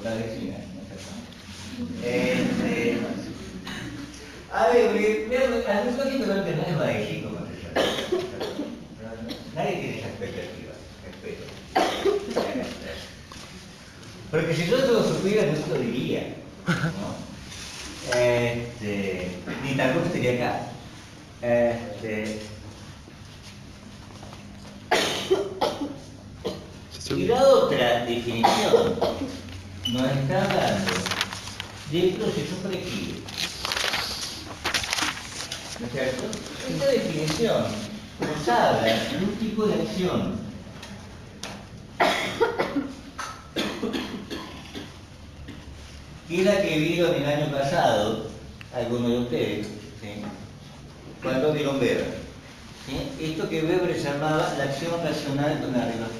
la vecina, ¿no es cierto? A ver, al mismo tiempo creo que no es mágico como se llama. Nadie tiene esa expectativa, respeto. Porque si yo todo supiera, no se lo diría, ¿no? Ni tampoco estaría acá. Y la otra definición nos está hablando del proceso colectivo. ¿No es cierto? Esta definición nos habla de un tipo de acción que es la que vieron el año pasado algunos de ustedes, ¿sí? Cuando vieron Weber. ¿Sí? Esto que Weber llamaba la acción racional de una relojía,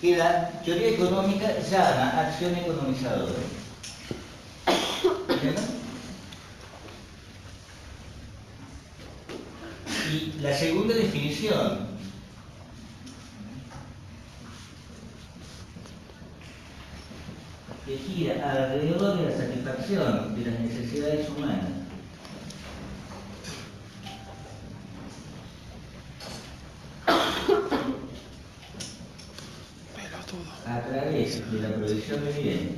que la teoría económica llama acción economizadora. ¿Entiendes? Y la segunda definición que gira alrededor de la satisfacción de las necesidades humanas a través de la provisión de bienes.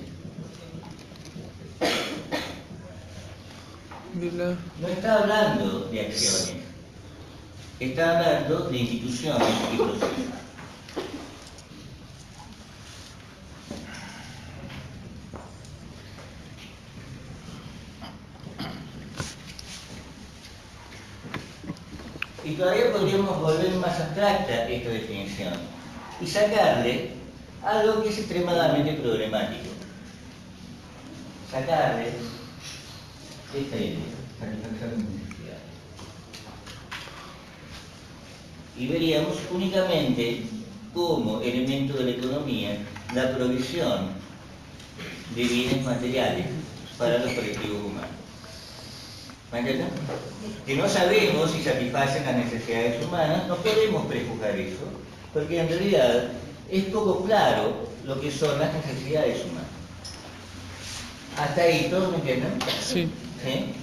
No está hablando de acciones, está hablando de instituciones y procesos. Y todavía podríamos volver más abstracta esta definición y sacarle algo que es extremadamente problemático. Sacarle esta idea, satisfacción de necesidad. Y veríamos únicamente como elemento de la economía la provisión de bienes materiales para los colectivos humanos. ¿Me entienden? Que no sabemos si satisfacen las necesidades humanas, no podemos prejuzgar eso, porque en realidad es poco claro lo que son las necesidades humanas. ¿Hasta ahí todos me entienden? Sí. ¿Sí?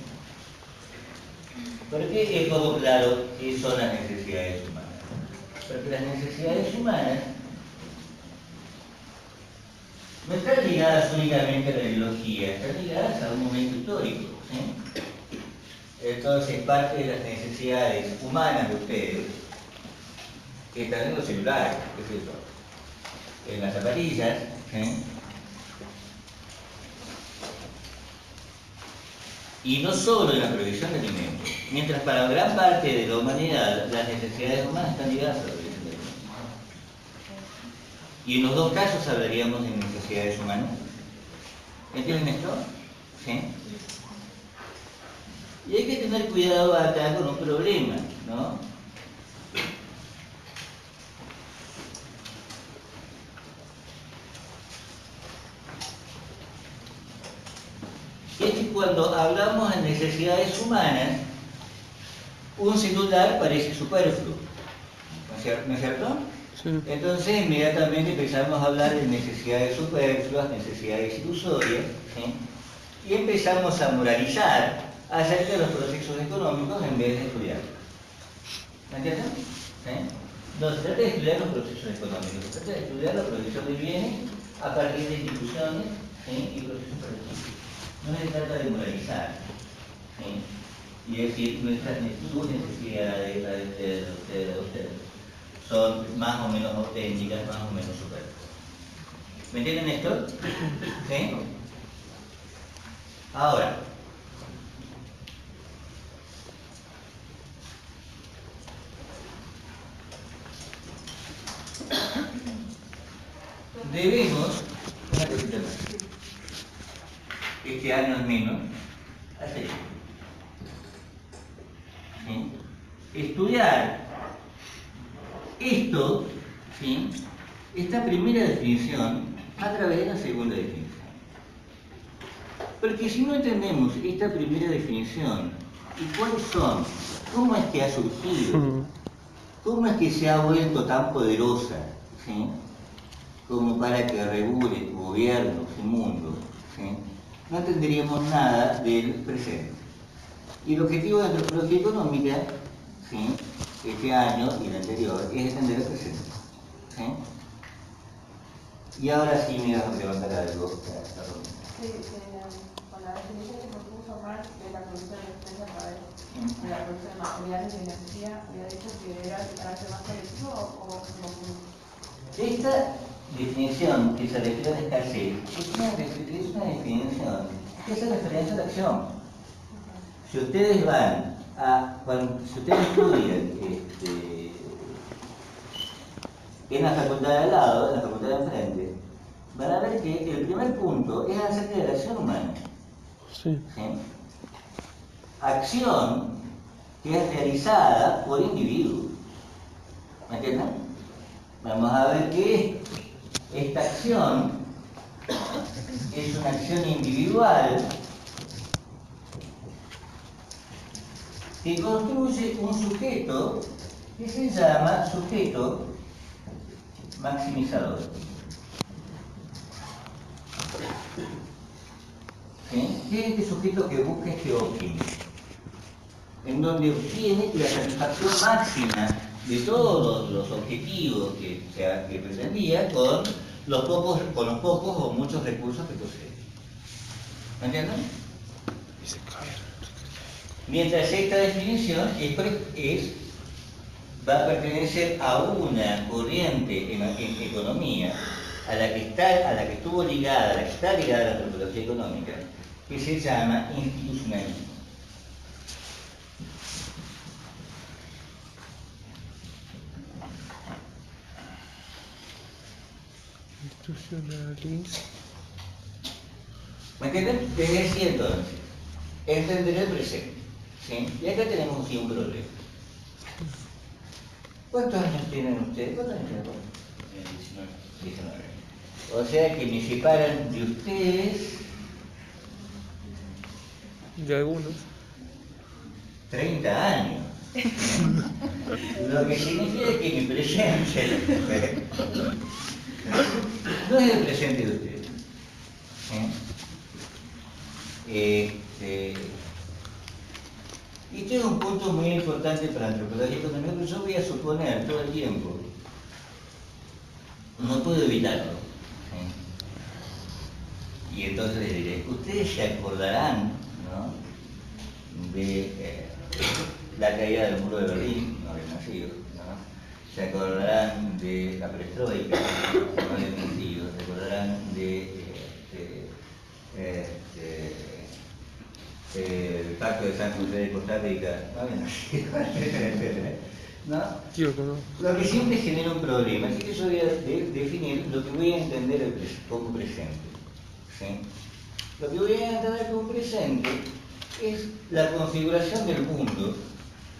¿Por qué es poco claro qué son las necesidades humanas? Porque las necesidades humanas no están ligadas únicamente a la ideología, están ligadas a un momento histórico. ¿Sí? Entonces, parte de las necesidades humanas de ustedes están en los celulares, ¿qué es eso? En las zapatillas, ¿sí? Y no solo en la provisión de alimentos, mientras para gran parte de la humanidad las necesidades humanas están ligadas a la provisión de alimentos. Y en los dos casos hablaríamos de necesidades humanas. ¿Entienden esto? ¿Sí? Y hay que tener cuidado acá con un problema, ¿no? Es que cuando hablamos de necesidades humanas, un celular parece superfluo, ¿no es cierto? Sí. Entonces inmediatamente empezamos a hablar de necesidades superfluas, necesidades ilusorias, ¿sí? Y empezamos a moralizar acerca de los procesos económicos en vez de estudiarlos. ¿Me entienden? ¿Sí? No se trata de estudiar los procesos económicos, se trata de estudiar la provisión de bienes a partir de instituciones, ¿sí? Y procesos productivos. No se trata de moralizar, ¿sí? Y decir sus necesidades, las de ustedes, son más o menos auténticas, más o menos superfluas. ¿Me entienden esto? ¿Sí? Ahora, debemos, una cosita más, este año al menos, hacer esto. ¿Sí? Estudiar esto, ¿sí? Esta primera definición a través de la segunda definición. Porque si no entendemos esta primera definición y cuáles son, cómo es que ha surgido, cómo es que se ha vuelto tan poderosa, ¿sí? como para que regule gobiernos y mundo, ¿sí? No tendríamos nada del presente. Y el objetivo de la antropología económica, ¿sí?, este año y el anterior, es entender el presente, ¿sí? Y ahora sí me vas a preguntar algo. Sí, con la definición que propuso Marx de la producción de experiencia a través de la producción de materiales de energía, había dicho que era de carácter más colectivo o como. Esta definición que se refiere a la escasez es una definición que hace referencia a la acción. Si ustedes van si ustedes estudian en la facultad de al lado, en la facultad de enfrente, van a ver que el primer punto es acerca de la acción humana. Sí. ¿Sí? Acción que es realizada por individuos. ¿Me entienden? Vamos a ver que esta acción es una acción individual que construye un sujeto que se llama sujeto maximizador. ¿Sí? ¿Qué es este sujeto que busca este óptimo? En donde obtiene la satisfacción máxima de todos los objetivos que pretendía con los pocos o muchos recursos que posee. ¿Me entienden? Mientras esta definición va a pertenecer a una corriente en economía a la que estuvo ligada, a la que está ligada a la antropología económica, que se llama institucionalismo. Institucionalismo. ¿Me entienden? Desde así entonces, entender el presente. ¿Sí? Y acá tenemos sí un problema. ¿Cuántos años tienen ustedes? ¿Cuántos años tienen? 19. O sea que me separan de ustedes De algunos. 30 años. Lo que significa que mi presente no es el presente de ustedes. Y este es un punto muy importante para la antropología económica, porque yo voy a suponer todo el tiempo, no puedo evitarlo. Y entonces les diré, ustedes se acordarán, ¿no?, de la caída del muro de Berlín, no habían nacido, ¿no? Se acordarán de la perestroika, no habían nacido, se acordarán de el pacto de San José de Costa Rica, no habían nacido, etcétera, ¿no? Lo que siempre genera un problema, así que yo voy a definir lo que voy a entender como presente. ¿Sí? Lo que voy a entender como presente es la configuración del mundo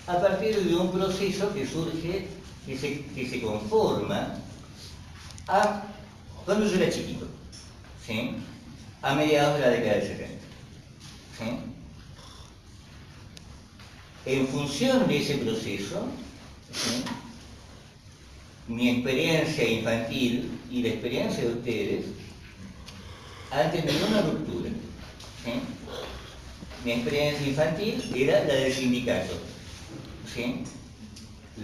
a partir de un proceso que surge, que se conforma cuando yo era chiquito, ¿sí?, a mediados de la década del 70. ¿Sí? En función de ese proceso, ¿sí?, mi experiencia infantil y la experiencia de ustedes han tenido una ruptura. ¿Sí? Mi experiencia infantil era la del sindicato, ¿sí?,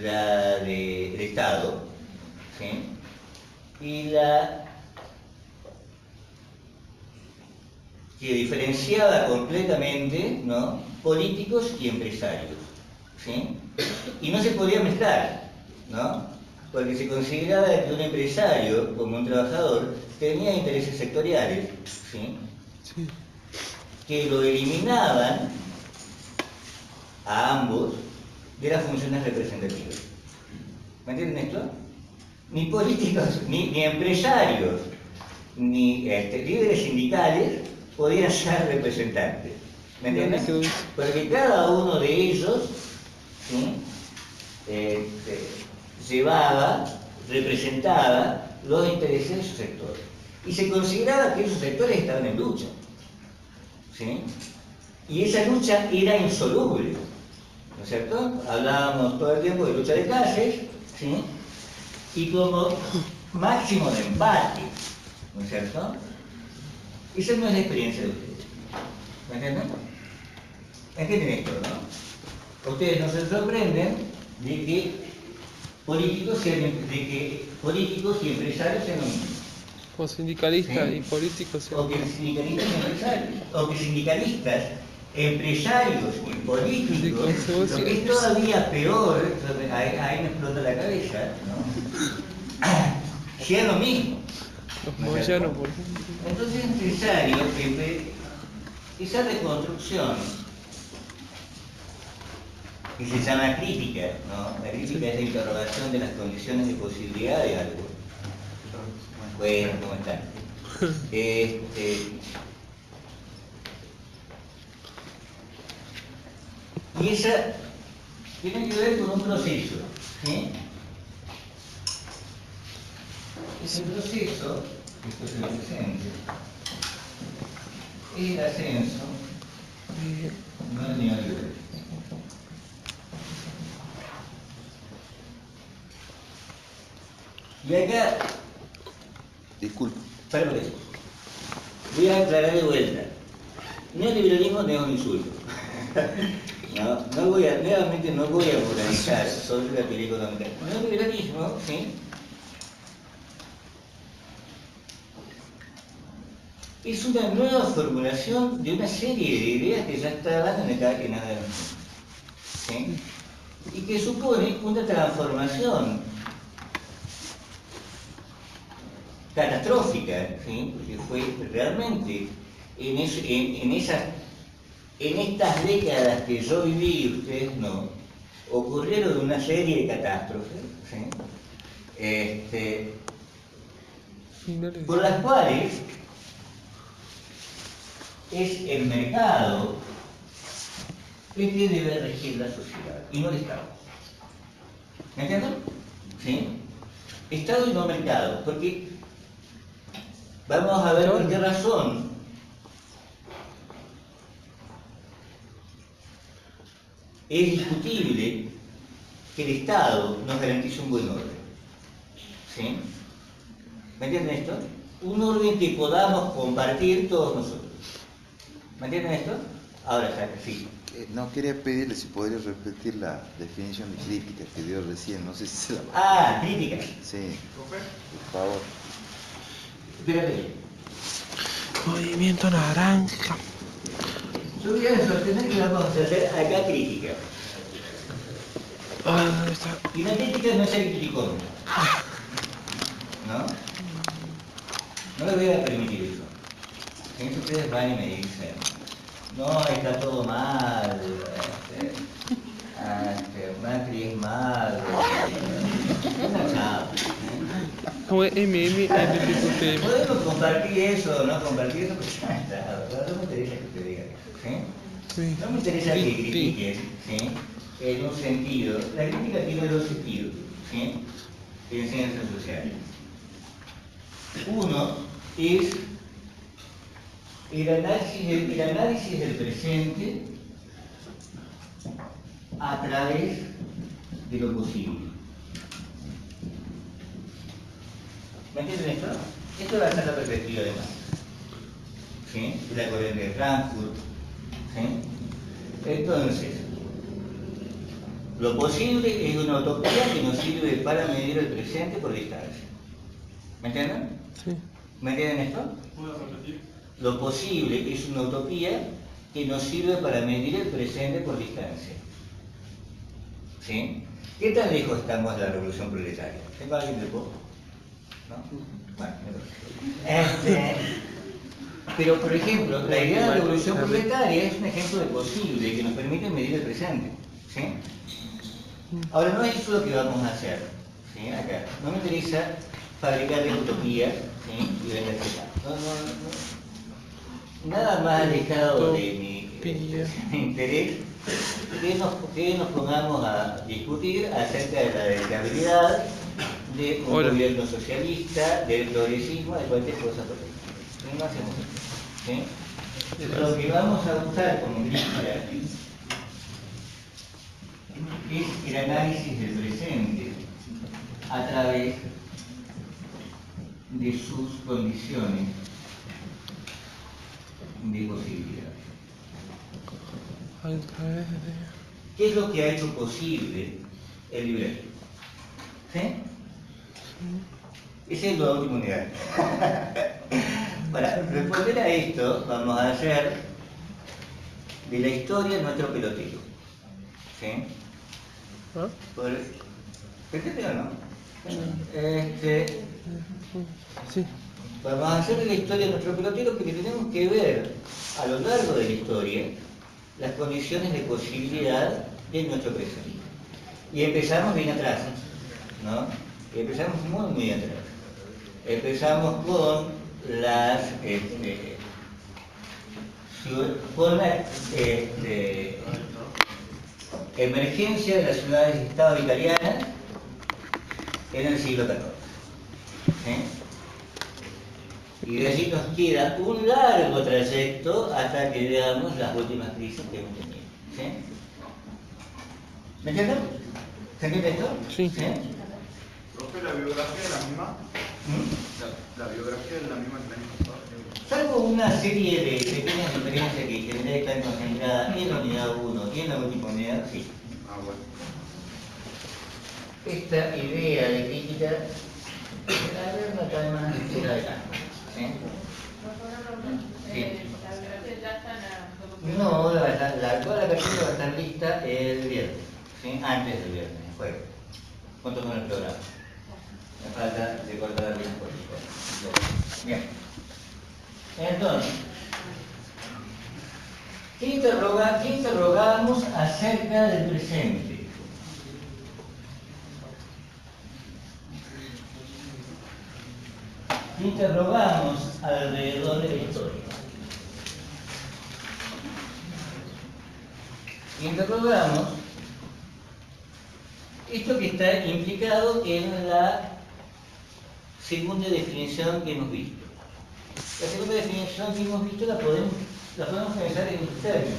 la del Estado, ¿sí?, y la que diferenciaba completamente, ¿no?, políticos y empresarios, ¿sí? Y no se podía mezclar, ¿no?, porque se consideraba que un empresario, como un trabajador, tenía intereses sectoriales, ¿sí?, Sí. que lo eliminaban a ambos de las funciones representativas. ¿Me entienden esto? Ni políticos, ni empresarios, ni líderes sindicales podían ser representantes. ¿Me entienden? Porque cada uno de ellos, ¿sí?, representaba los intereses de su sector. Y se consideraba que esos sectores estaban en lucha. ¿Sí? Y esa lucha era insoluble, ¿no es cierto? Hablábamos todo el tiempo de lucha de clases, ¿sí? Y como máximo de empate, ¿no es cierto? Esa no es la experiencia de ustedes. ¿Me entienden? ¿Entienden esto, no? Ustedes no se sorprenden de que políticos y empresarios sean lo mismo. O sindicalistas ¿Sí? y políticos. Sí. O que sindicalistas y empresarios. O que sindicalistas, empresarios y políticos, lo que es todavía peor, ahí me explota la cabeza, ¿no? Sean lo mismo. Los ¿No es cierto? moyanos, por ejemplo. Entonces es necesario que esa reconstrucción, que se llama crítica, ¿no? La crítica es la interrogación de las condiciones de posibilidad de algo. Bueno, ¿cómo están? Y esa tiene que ver con un proceso, ¿sí? Ese proceso, esto es el presente, es el ascenso, no el neoliberalismo. Y acá, Disculpa. perdón, voy a aclarar de vuelta. Neoliberalismo no es un insulto. Nuevamente no voy a moralizar sobre la teoría económica. Neoliberalismo, ¿sí? Es una nueva formulación de una serie de ideas que ya estaban en el ¿sí? Y que supone una transformación catastrófica, ¿sí? Porque fue realmente en estas décadas que yo viví y ustedes no, ocurrieron una serie de catástrofes, ¿sí? Por las cuales es el mercado el que debe regir la sociedad y no el Estado. ¿Me entienden? ¿Sí? Estado y no mercado, porque vamos a ver por qué razón es discutible que el Estado nos garantice un buen orden. ¿Sí? ¿Me entienden esto? Un orden que podamos compartir todos nosotros. ¿Me entienden esto? Ahora ya, sí. No, quería pedirle si podría repetir la definición de crítica que dio recién, no sé si se la... Ah, crítica. Sí, por favor. Espérate. Movimiento naranja. Yo voy a sostener que vamos a hacer acá crítica. Ah, ¿dónde está? Y la crítica no es el criticón. ¿No? No le voy a permitir eso. Si ustedes van y me dicen, no, está todo mal, Macri es malo, una chapa. Como MMLPT. Podemos compartir eso, no compartir eso, pero ya está. No me interesa que te digan eso, ¿sí? Sí. No me interesa que critiquen, ¿sí? En un sentido. La crítica tiene dos sentidos, ¿sí? En ciencias sociales. Uno es el análisis del presente a través de lo posible. ¿Me entienden esto? Esto va a ser la perspectiva de Marx, ¿sí? De la corriente de Frankfurt, ¿sí? Entonces, lo posible es una utopía que nos sirve para medir el presente por distancia. ¿Me entienden? Sí. ¿Me entienden esto? ¿Puedo repetir? Lo posible es una utopía que nos sirve para medir el presente por distancia. ¿Sí? ¿Qué tan lejos estamos de la revolución proletaria? ¿Tengo alguien de poco? ¿No? Bueno, pero por ejemplo, la idea de la revolución proletaria es un ejemplo de posible que nos permite medir el presente. ¿Sí? Ahora, no es eso lo que vamos a hacer. ¿Sí? Acá. No me interesa fabricar utopías, ¿sí? Y venderse. Nada más alejado de mi interés que nos pongamos a discutir acerca de la deseabilidad de un gobierno socialista, del progresismo, de cualquier cosa por ahí. No hacemos eso, ¿sí? Lo que vamos a usar como crítica es el análisis del presente a través de sus condiciones de posibilidad. ¿Qué es lo que ha hecho posible el libreto? ¿Sí? Ese es lo último nivel. Para responder a esto, vamos a hacer de la historia nuestro pelotero. ¿Sí? ¿Ah? ¿Perfecto o no? Sí. Vamos a hacer de la historia nuestro pelotero porque tenemos que ver a lo largo de la historia las condiciones de posibilidad de nuestro presente. Y empezamos bien atrás, ¿no? Empezamos muy atrás. Empezamos con la emergencia de las ciudades-estado italianas en el siglo XIV. ¿Sí? Y de allí nos queda un largo trayecto hasta que veamos las últimas crisis que hemos tenido. ¿Sí? ¿Me entienden? ¿Se entiende esto? Sí. ¿Sí? Profe, ¿la biografía es la misma? La biografía es la misma que el año pasado. Salvo una serie de pequeñas diferencias que en realidad están concentradas en la unidad 1 y en la última unidad, sí. Ah, bueno. Esta idea de crítica, la verdad, calma, era de calma. ¿Sí? Sí. No, toda la cartilla va a estar lista el viernes, ¿sí? Antes del viernes, el jueves, junto con el programa. Me falta recordar bien un poquito. Bien. Entonces, ¿qué interrogamos acerca del presente? ¿Qué interrogamos alrededor de la historia? Interrogamos esto que está implicado en la segunda definición que hemos visto. La segunda definición que hemos visto la podemos pensar en un término.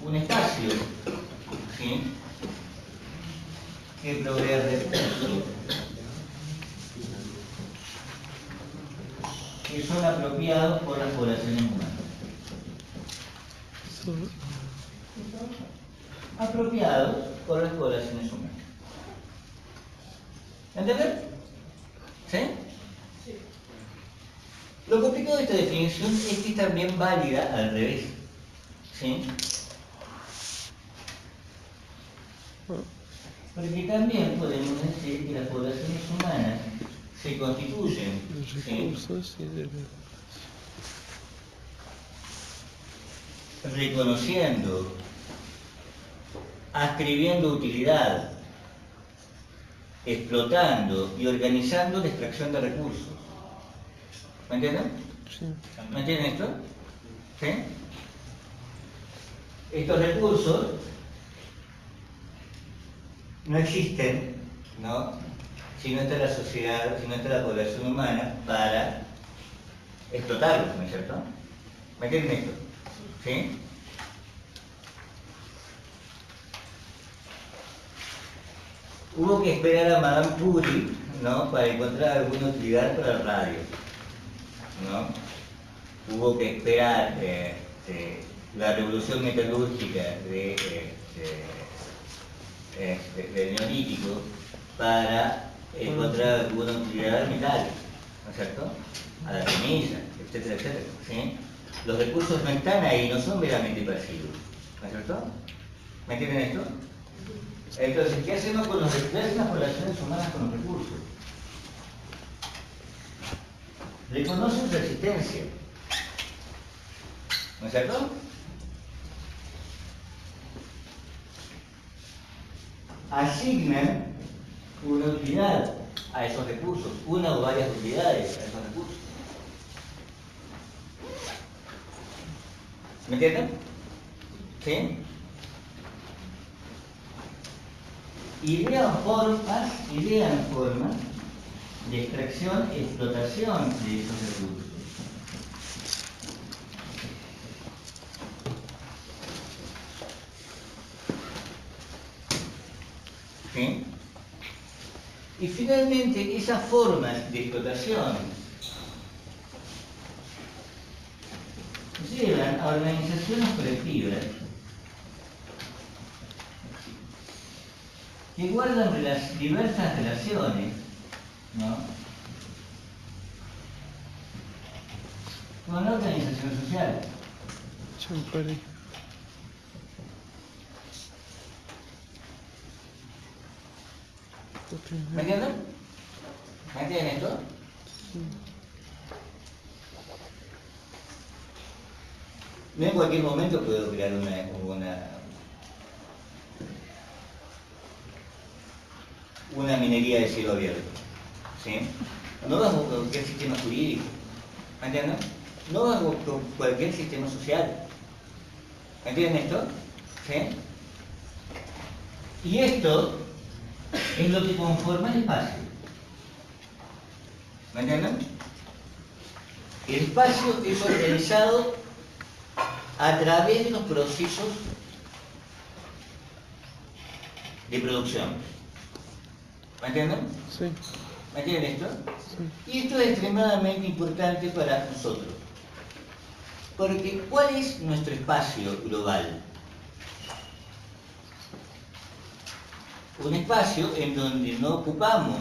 Un espacio, ¿sí?, que provee recursos que son apropiados por las poblaciones humanas. Apropiados por las poblaciones humanas. ¿Entender? ¿Sí? Sí. Lo complicado de esta definición es que es también válida al revés. ¿Sí? Porque también podemos decir que las poblaciones humanas se constituyen, ¿sí?, reconociendo, ascribiendo utilidad, explotando y organizando la extracción de recursos. ¿Me entienden? Sí. ¿Me entienden esto? ¿Sí? Estos recursos no existen, ¿no?, si no está la sociedad, si no está la población humana para explotarlos, ¿no es cierto? ¿Me entienden esto? ¿Sí? Hubo que esperar a Madame Curie, ¿no?, para encontrar alguna utilidad para el radio, ¿no? Hubo que esperar la revolución metalúrgica del neolítico para encontrar alguna utilidad al metal, ¿no es cierto?, a la ceniza, etcétera, etcétera. ¿Sí? Los recursos no están ahí, no son meramente pasivos, ¿no es cierto? ¿Me entienden esto? Entonces, ¿qué hacemos con qué hacen las poblaciones humanas con los recursos? Reconocen su existencia, ¿no es cierto? Asignan una utilidad a esos recursos, una o varias utilidades a esos recursos. ¿Me entienden? ¿Sí? Idean formas de extracción y explotación de esos recursos. ¿Sí? Y finalmente esas formas de explotación llevan a organizaciones colectivas que guardan diversas relaciones, ¿no?, con la organización social. Champare. ¿Me entienden? ¿Me entienden esto? Sí. No en cualquier momento puedo crear una minería de cielo abierto, ¿sí? No bajo cualquier sistema jurídico, ¿me entienden? No bajo cualquier sistema social, ¿me entienden esto? ¿Sí? Y esto es lo que conforma el espacio, ¿me entienden? El espacio es organizado a través de los procesos de producción. ¿Me entienden? Sí. ¿Me entienden esto? Sí. Y esto es extremadamente importante para nosotros. Porque ¿cuál es nuestro espacio global? Un espacio en donde no ocupamos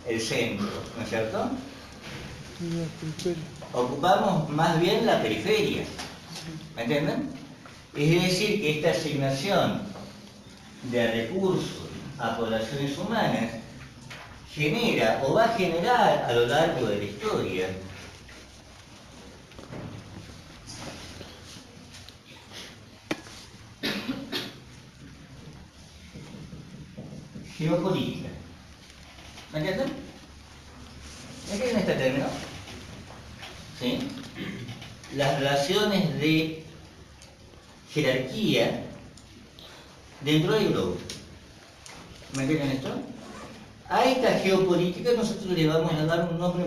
el centro, ¿no es cierto? La periferia. Ocupamos más bien la periferia. ¿Me entienden? Es decir, que esta asignación de recursos a poblaciones humanas genera o va a generar a lo largo de la historia geopolítica. ¿Me entienden? ¿Me entienden este término? ¿Sí? Las relaciones de jerarquía dentro del globo. ¿Me entienden esto? A esta geopolítica nosotros le vamos a dar un nombre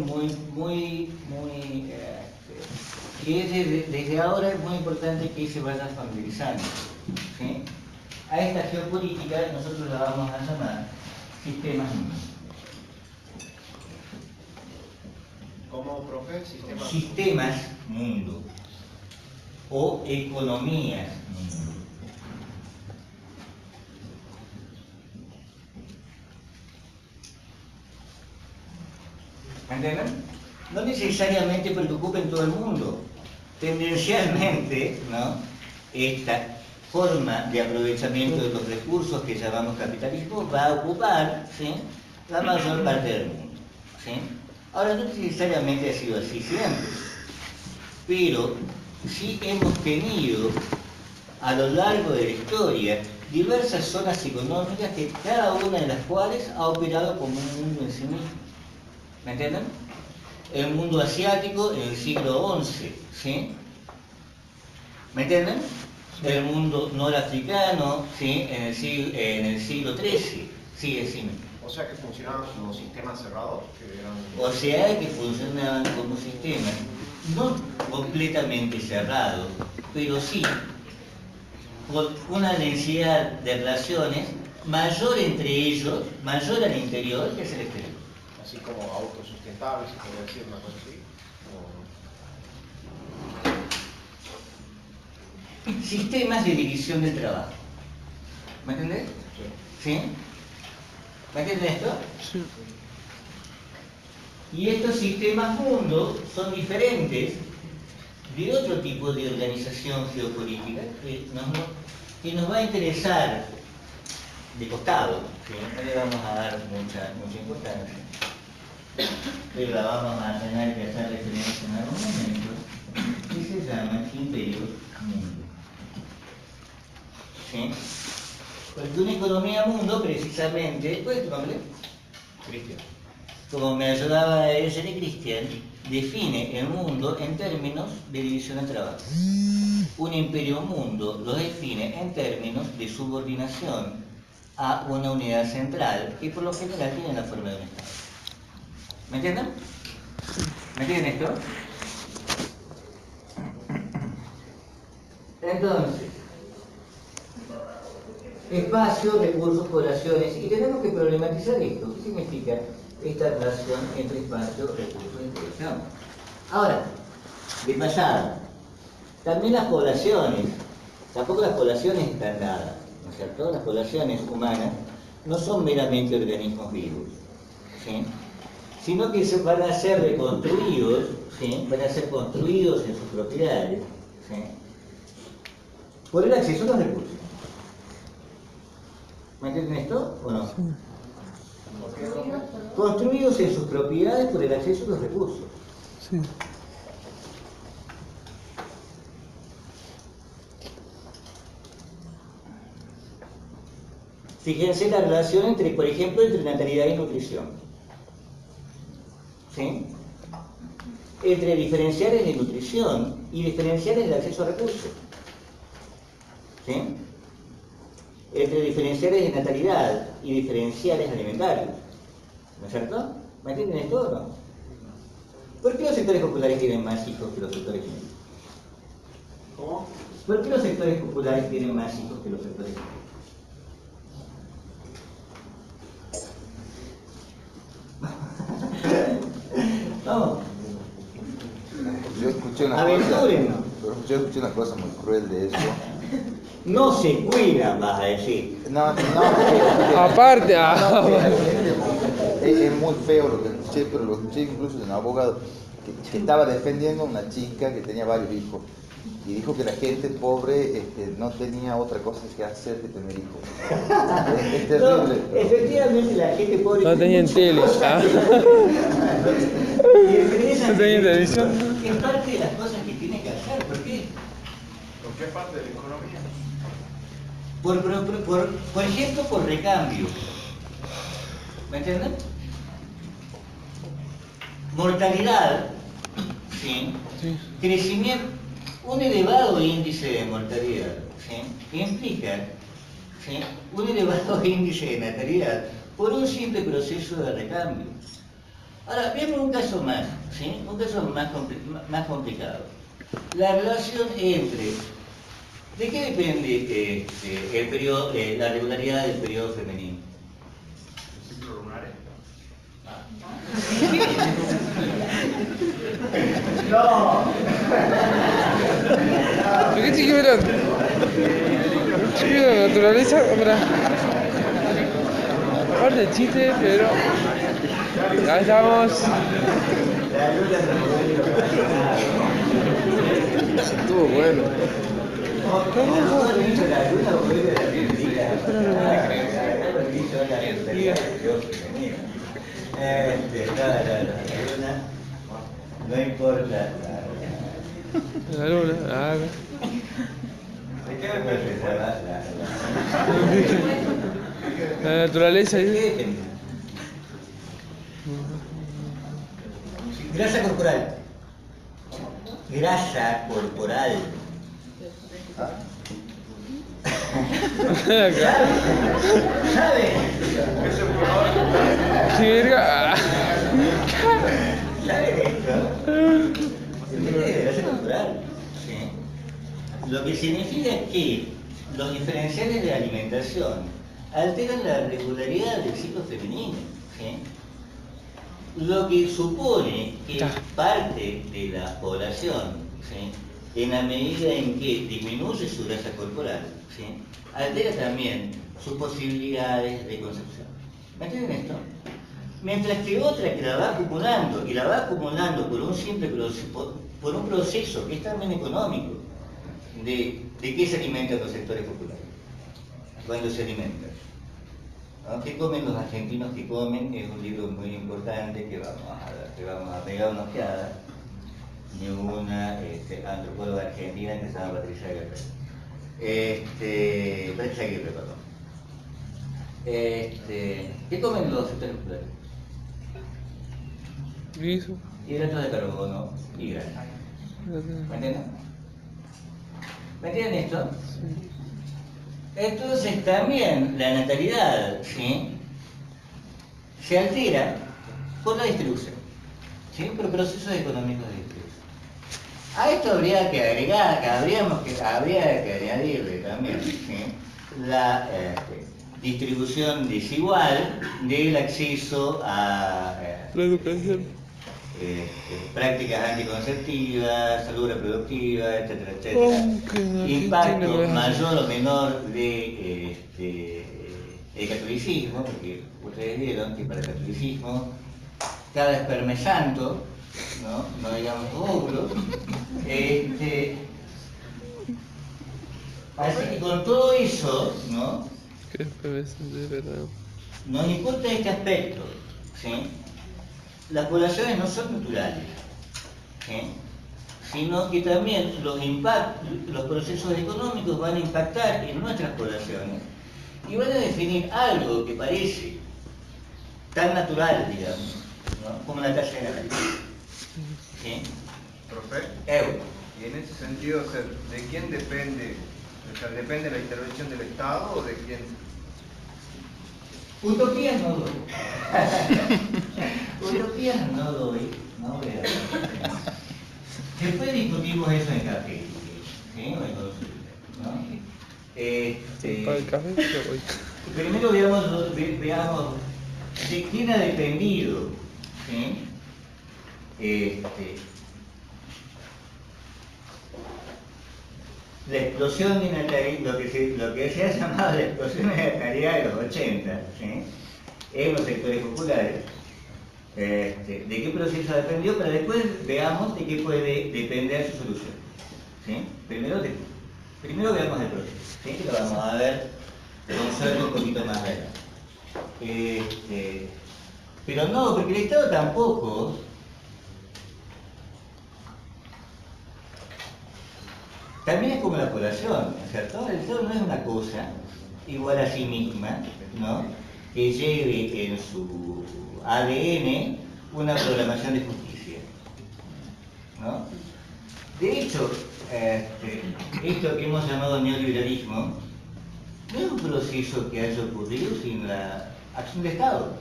que es desde ahora es muy importante que se vaya familiarizando, ¿sí? A esta geopolítica nosotros la vamos a llamar sistemas mundos. ¿Cómo, profe? Sistemas mundo o economías mundo. ¿Me entienden? No necesariamente porque ocupen todo el mundo. Tendencialmente, ¿no?, esta forma de aprovechamiento de los recursos que llamamos capitalismo va a ocupar, ¿sí?, la mayor parte del mundo, ¿sí? Ahora, no necesariamente ha sido así siempre, pero sí hemos tenido a lo largo de la historia diversas zonas económicas que cada una de las cuales ha operado como un mundo en sí mismo. ¿Me entienden? El mundo asiático en el siglo XI, ¿sí? ¿Me entienden? El mundo norafricano, ¿sí?, en el siglo XIII, sí, decime. O sea que funcionaban como sistemas cerrados, que eran... O sea que funcionaban como sistemas, no completamente cerrados, pero sí con una densidad de relaciones mayor entre ellos, mayor al interior que hacia el exterior. Así como autosustentables, se podría decir una cosa así. Sistemas de división del trabajo. ¿Me entendés? Sí. ¿Sí? ¿Me entiendes esto? Sí. Y estos sistemas mundos son diferentes de otro tipo de organización geopolítica que nos va a interesar de costado, ¿sí? No le vamos a dar mucha importancia, pero la vamos a tener que hacer referencia en algún momento, que se llaman imperios mundo. ¿Sí? Porque una economía mundo, precisamente, ¿cuál es tu nombre? Cristian. Como me ayudaba a decir Cristian, define el mundo en términos de división del trabajo. Un imperio mundo lo define en términos de subordinación a una unidad central que por lo general tiene la forma de un Estado. ¿Me entienden? ¿Me entienden esto? Entonces, espacio, recursos, poblaciones, y tenemos que problematizar esto. ¿Qué significa esta relación entre espacio, recursos y población? Ahora, de pasada, también las poblaciones, tampoco las poblaciones están dadas, ¿no es cierto? Las poblaciones humanas no son meramente organismos vivos, ¿sí? Sino que se van a ser reconstruidos, ¿sí? Van a ser construidos en sus propiedades, ¿sí? Por el acceso a los recursos. ¿Me entienden esto o no? Construidos en sus propiedades por el acceso a los recursos. Sí. Fíjense la relación entre, por ejemplo, entre natalidad y nutrición. ¿Sí? Entre diferenciales de nutrición y diferenciales de acceso a recursos. ¿Sí? Entre diferenciales de natalidad y diferenciales alimentarios. ¿No es cierto? ¿Me entienden esto o no? ¿Por qué los sectores populares tienen más hijos que los sectores medios? ¿Cómo? ¿Por qué los sectores populares tienen más hijos que los sectores medios? Vamos. Yo escuché Aventuren. una cosa muy cruel de eso. No se cuidan, vas a decir. No, Aparte, es muy feo lo que escuché, pero lo escuché incluso de un abogado que estaba defendiendo a una chica que tenía varios hijos y dijo que la gente pobre no tenía otra cosa que hacer que tener hijos. Es No, terrible. efectivamente la gente pobre no tenían tele. Y entre esas No tenían televisión. es parte de las cosas que tiene que hacer. ¿Por qué? ¿Por qué parte de la economía? Por ejemplo, por recambio. ¿Me entienden? Mortalidad, ¿sí? Sí. Crecimiento, un elevado índice de mortalidad, ¿sí? Implica, ¿sí? Un elevado índice de natalidad por un simple proceso de recambio. Ahora, veamos un caso más, ¿sí? Un caso más complicado. La relación entre... ¿De qué depende el periodo, la regularidad del periodo femenino? ¿El ciclo lunar? No. ¿Por qué chiquito verán? Chiquito de naturaleza, mira. Aparte de chiste, pero. Ya estamos. La luna Estuvo bueno. No importa. La luna, ah, ¿De qué depende? la naturaleza. ¿De qué depende? Grasa corporal. Grasa corporal. ¿Sabe? Sí, verga. ¿Sabe esto? Depende de grasa corporal. ¿Sí? Lo que significa que los diferenciales de alimentación alteran la regularidad del ciclo femenino. ¿Sí? Lo que supone que parte de la población, ¿sí? En la medida en que disminuye su grasa corporal, ¿sí? Altera también sus posibilidades de concepción. ¿Me entienden esto? Mientras que otra que la va acumulando, y la va acumulando por un simple proceso, por un proceso que es también económico, de qué se alimentan los sectores populares, cuando se alimentan. ¿No? ¿Qué comen los argentinos que comen? Es un libro muy importante que vamos a pegar una ojeada de una antropóloga argentina que se llama Patricia Aguirre, perdón. ¿Qué comen los sectores populares? Guiso. Hidratos de carbono y grasa. ¿Me entienden? ¿Me entienden esto? Sí. Entonces también la natalidad, ¿sí? Se altera por la distribución, ¿sí? Por procesos económicos de distribución. A esto habría que agregar, habría que añadirle también, ¿sí? la distribución desigual del acceso a La educación. prácticas anticonceptivas, salud reproductiva, etcétera, etcétera. Aunque en Argentina Impacto no es así. mayor o menor de el catolicismo, porque ustedes vieron que para el catolicismo cada Esperme Santo, no digamos óvulo, así que con todo eso, ¿no? Qué pereza, de verdad. Nos importa este aspecto, ¿sí? Las poblaciones no son naturales, ¿sí? Sino que también los procesos económicos van a impactar en nuestras poblaciones y van a definir algo que parece tan natural, digamos, ¿no? Como la tasa de natalidad. ¿Sí? Profe, Euro. y en ese sentido, o sea, ¿de quién depende? O sea, ¿depende la intervención del Estado o de quién? Utopías no doy. Utopías no doy. No voy a dar. Después discutimos eso en café, ¿sí? O en consulta, ¿no? Para el café yo voy. Primero veamos de quién ha dependido, ¿sí? La explosión de natalidad, lo que se ha llamado la explosión de natalidad de los 80, ¿sí? En los sectores populares, de qué proceso ha dependido, pero después veamos de qué puede depender su solución, ¿sí? Primero veamos el proceso, ¿sí? Que lo vamos a ver con suerte un poquito más adelante. Pero no, porque el Estado tampoco también es como la población, ¿no es cierto? El Estado no es una cosa igual a sí misma, ¿no? Que lleve en su ADN una programación de justicia, ¿no? De hecho, esto que hemos llamado neoliberalismo no es un proceso que haya ocurrido sin la acción del Estado,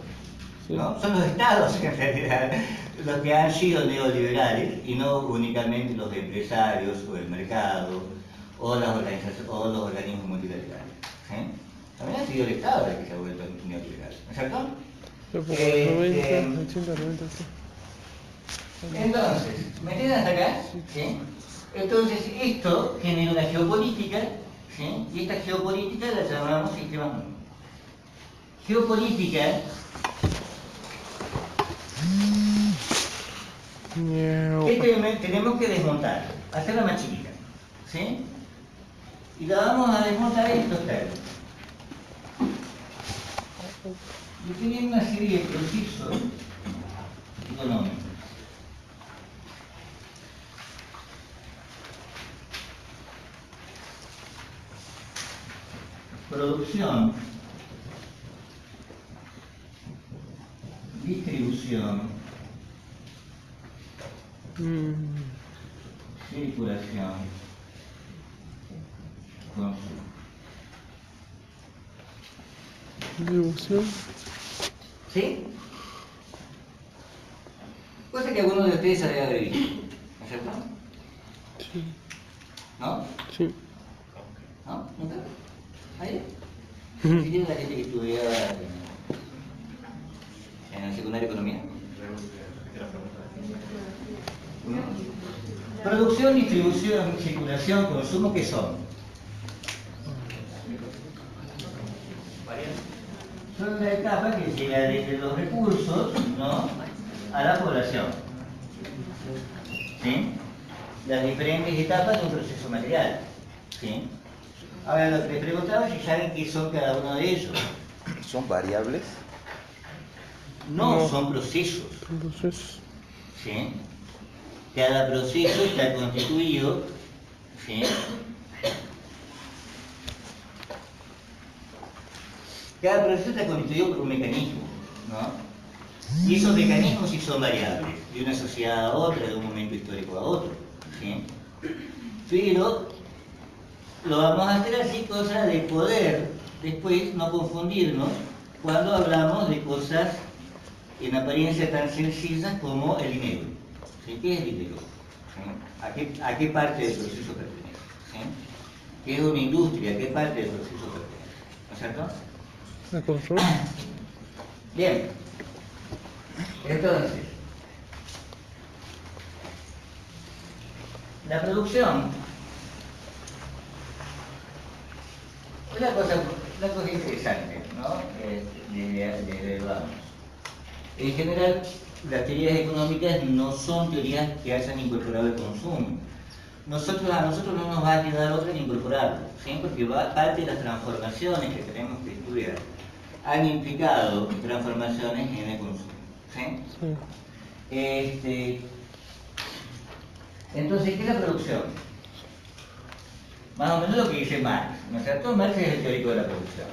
¿no? Son los Estados en realidad los que han sido neoliberales y no únicamente los empresarios o el mercado o las organizaciones o los organismos multilaterales, ¿sí? También ha sido el Estado el que se ha vuelto neoliberal, ¿no es cierto? Pero como 90, 80, 90, sí. Entonces, ¿me entienden hasta acá? ¿Sí? Entonces, esto genera una geopolítica, ¿sí? Y esta geopolítica la llamamos sistema mundo. Geopolítica que tenemos que desmontar, hacerla más chiquita, ¿sí? Y la vamos a desmontar en estos términos. Definen una serie de procesos económicos. Producción, distribución, circulación, consumo. Distribución. ¿Sí? Cosa que alguno de ustedes se debe haber visto, ¿no es cierto? Sí. ¿No? Sí. ¿No? ¿Nunca? ¿Ahí? ¿Sí tiene la gente que estudiaba en el secundario economía? Producción, distribución, circulación, consumo, ¿qué son? Son una etapa que llega desde los recursos, ¿no?, a la población. ¿Sí? Las diferentes etapas de un proceso material. ¿Sí? Ahora, lo que les preguntaba es si saben qué son cada uno de ellos. ¿Son variables? No, son procesos. Entonces, ¿Sí? Cada proceso está constituido, ¿sí?, cada proceso está constituido por un mecanismo, ¿no? Y esos mecanismos sí son variables, de una sociedad a otra, de un momento histórico a otro, ¿sí? Pero lo vamos a hacer así, cosa de poder después no confundirnos cuando hablamos de cosas en apariencia tan sencillas como el dinero. ¿Sí? ¿Qué es el dinero? ¿Sí? ¿A qué parte del proceso pertenece? ¿Sí? ¿Qué es una industria? ¿A qué parte del proceso pertenece? es cierto? ¿Me confirmo? Bien, entonces, la producción, una cosa interesante, ¿no? Vamos. En general, las teorías económicas no son teorías que hayan incorporado el consumo. A nosotros no nos va a quedar otra que incorporarlo, ¿sí? Porque parte de las transformaciones que tenemos que estudiar han implicado transformaciones en el consumo, ¿sí? Sí. Entonces, ¿qué es la producción? Más o menos lo que dice Marx, ¿no es cierto? Marx es el teórico de la producción,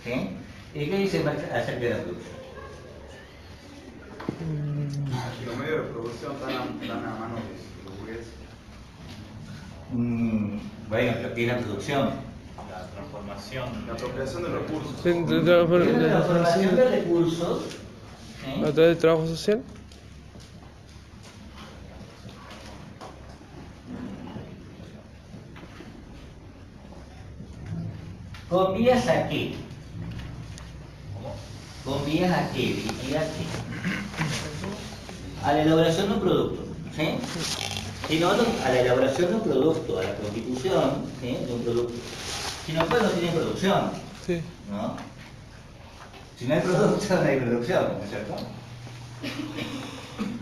¿sí? ¿Y qué dice Marx acerca de la producción? Los medios de producción están a mano de los burgueses. Bueno, pero ¿qué es la producción? La transformación. La apropiación de recursos. Sí, ¿Qué es la transformación de recursos? ¿Sí? ¿A través del trabajo social? ¿Con vías a qué? ¿Con vías a qué? ¿Dirigida a qué? A la elaboración de un producto, ¿sí? Sino a la elaboración de un producto, a la constitución, ¿sí? De un producto. Si no, pues no tiene producción, Sí. ¿no? Si no hay producto, no hay producción, ¿no es cierto?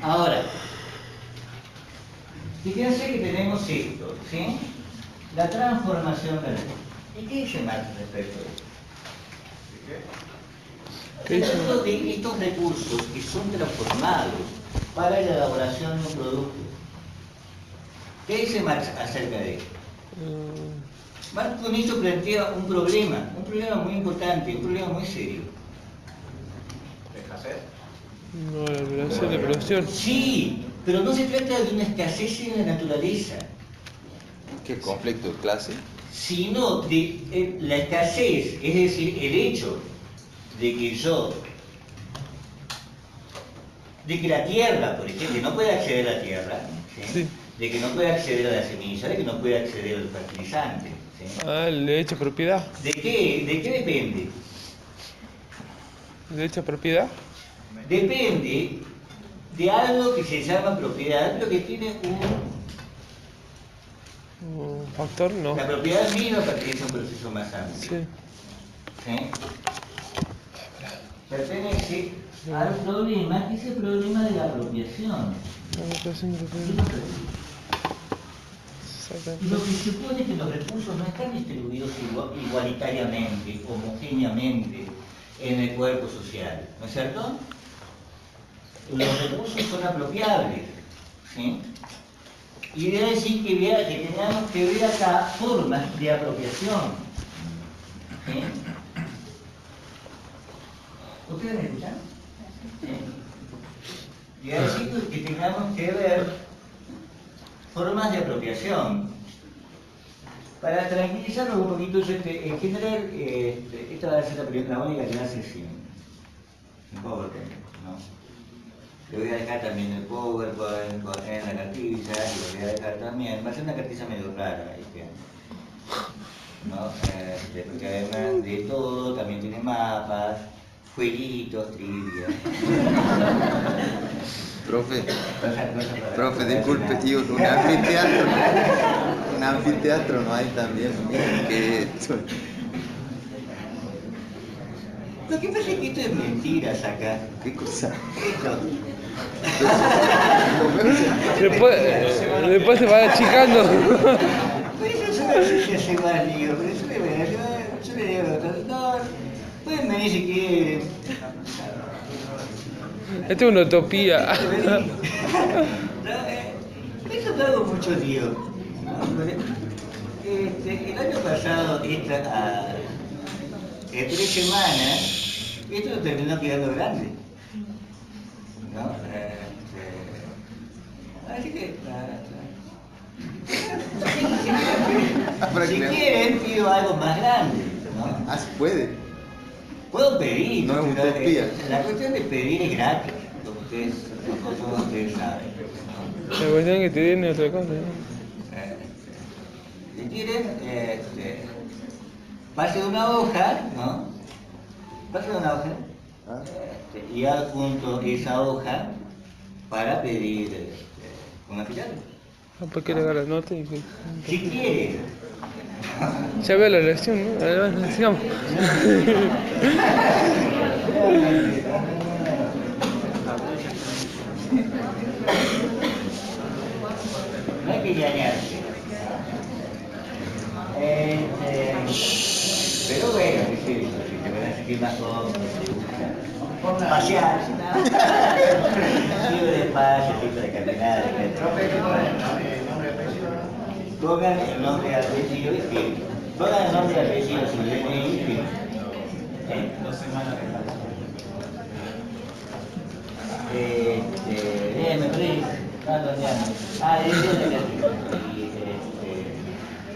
Ahora, fíjense que tenemos esto, ¿sí? La transformación del mundo. ¿Y qué dice Marx respecto a esto? ¿Qué dice? De estos recursos que son transformados para la elaboración de un producto. ¿Qué dice Marx acerca de esto? Marx con esto plantea un problema muy importante, un problema muy serio. ¿De escasez? No, la relación de producción. Sí, pero no se trata de una escasez en la naturaleza, ¿Qué conflicto de clase? sino de la escasez, es decir, el hecho de que la tierra, por ejemplo, no puede acceder a la tierra, ¿sí? Sí. De que no puede acceder a la semilla, de que no puede acceder al fertilizante, ¿sí? Ah, el derecho a propiedad. ¿De qué depende? ¿Derecho a propiedad? Depende de algo que se llama propiedad, pero que tiene ¿Un factor? No. la propiedad misma pertenece a un proceso más amplio. Sí. ¿Sí? Pertenece al problema, que es el problema de la apropiación. La relación de propiedad. Y lo que se supone es que los recursos no están distribuidos igualitariamente, homogéneamente en el cuerpo social, ¿no es cierto? Los recursos son apropiables, ¿sí? Y debe decir que tenemos que ver acá formas de apropiación, ¿sí? ¿Ustedes me escuchan? ¿Sí? Y debe decir que tengamos que ver formas de apropiación. Para tranquilizarnos un poquito, en general, esta va a ser la única clase sin PowerPoint, ¿no? Le voy a dejar también el PowerPoint en la cartilla, y lo voy a dejar también. Va a ser una cartilla medio rara, ¿viste? ¿No? Porque además de todo, también tiene mapas, jueguitos, trivia. Profe, disculpe, tío, un anfiteatro no hay también. Lo que pasa es que esto es mentiras acá. ¿Qué cosa? Esto. Después se va achicando. Por eso yo no sé si hace mal, digo, pero yo le digo al doctor, pueden venir si quieren. Esto es una utopía. Eso lo hago mucho, tío. El año pasado, en 3 semanas, esto terminó quedando grande. ¿No? Así que, si quieren, pido algo más grande, ¿no? Ah, se puede. Puedo pedir. No es pero, utopía. la cuestión de pedir es gratis, como ustedes saben. ¿No? La cuestión es que te den otra cosa, ¿no? Si quieren, pase una hoja, ¿no? Pase una hoja ¿Ah? y adjunto esa hoja para pedir un afiliado. ¿Por qué le agarra la nota? Si quiere. Ya veo la lección, ¿no? Bueno, sigamos. No hay que engañarse. Pero bueno, si te van a sentir más cómodo, pasear, libre de espacio, tipo de caminar, pongan el nombre de apellido y firme. Pongan el nombre de apellido, su DNI y firme. 2 semanas de me perdí.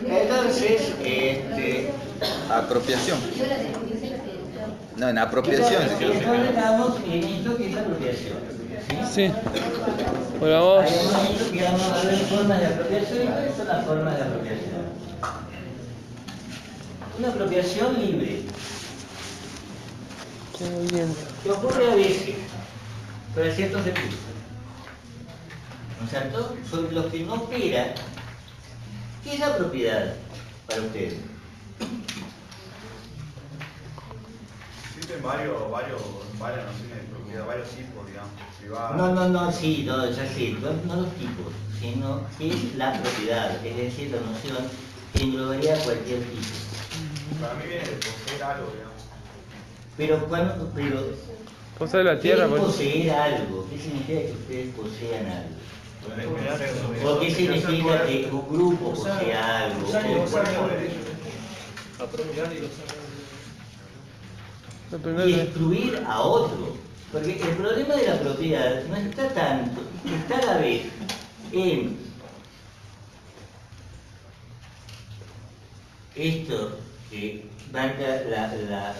Entonces, Apropiación. No, en apropiación. entonces damos en esto que es apropiación. Sí. Bueno, vamos. Hay un momento que vamos a ver formas de apropiación. ¿Y cuáles son las formas de apropiación? Una apropiación libre. Muy bien. Que ocurre a veces para ciertos recursos. ¿No es cierto? Sobre los que no opera, ¿qué es la propiedad para ustedes? Existen varias nociones de propiedad, varios tipos, digamos, privada. Sí, ya sé, no los tipos, sino qué es la propiedad, es decir, la noción que englobaría cualquier tipo. Para mí viene de poseer algo, digamos. Pero Poseer la ¿qué tierra, es pues. poseer algo? ¿Qué significa que ustedes posean algo? ¿O qué significa que un grupo posea algo? Y excluir a otro. Porque el problema de la propiedad no está tanto, está a la vez en esto que marca la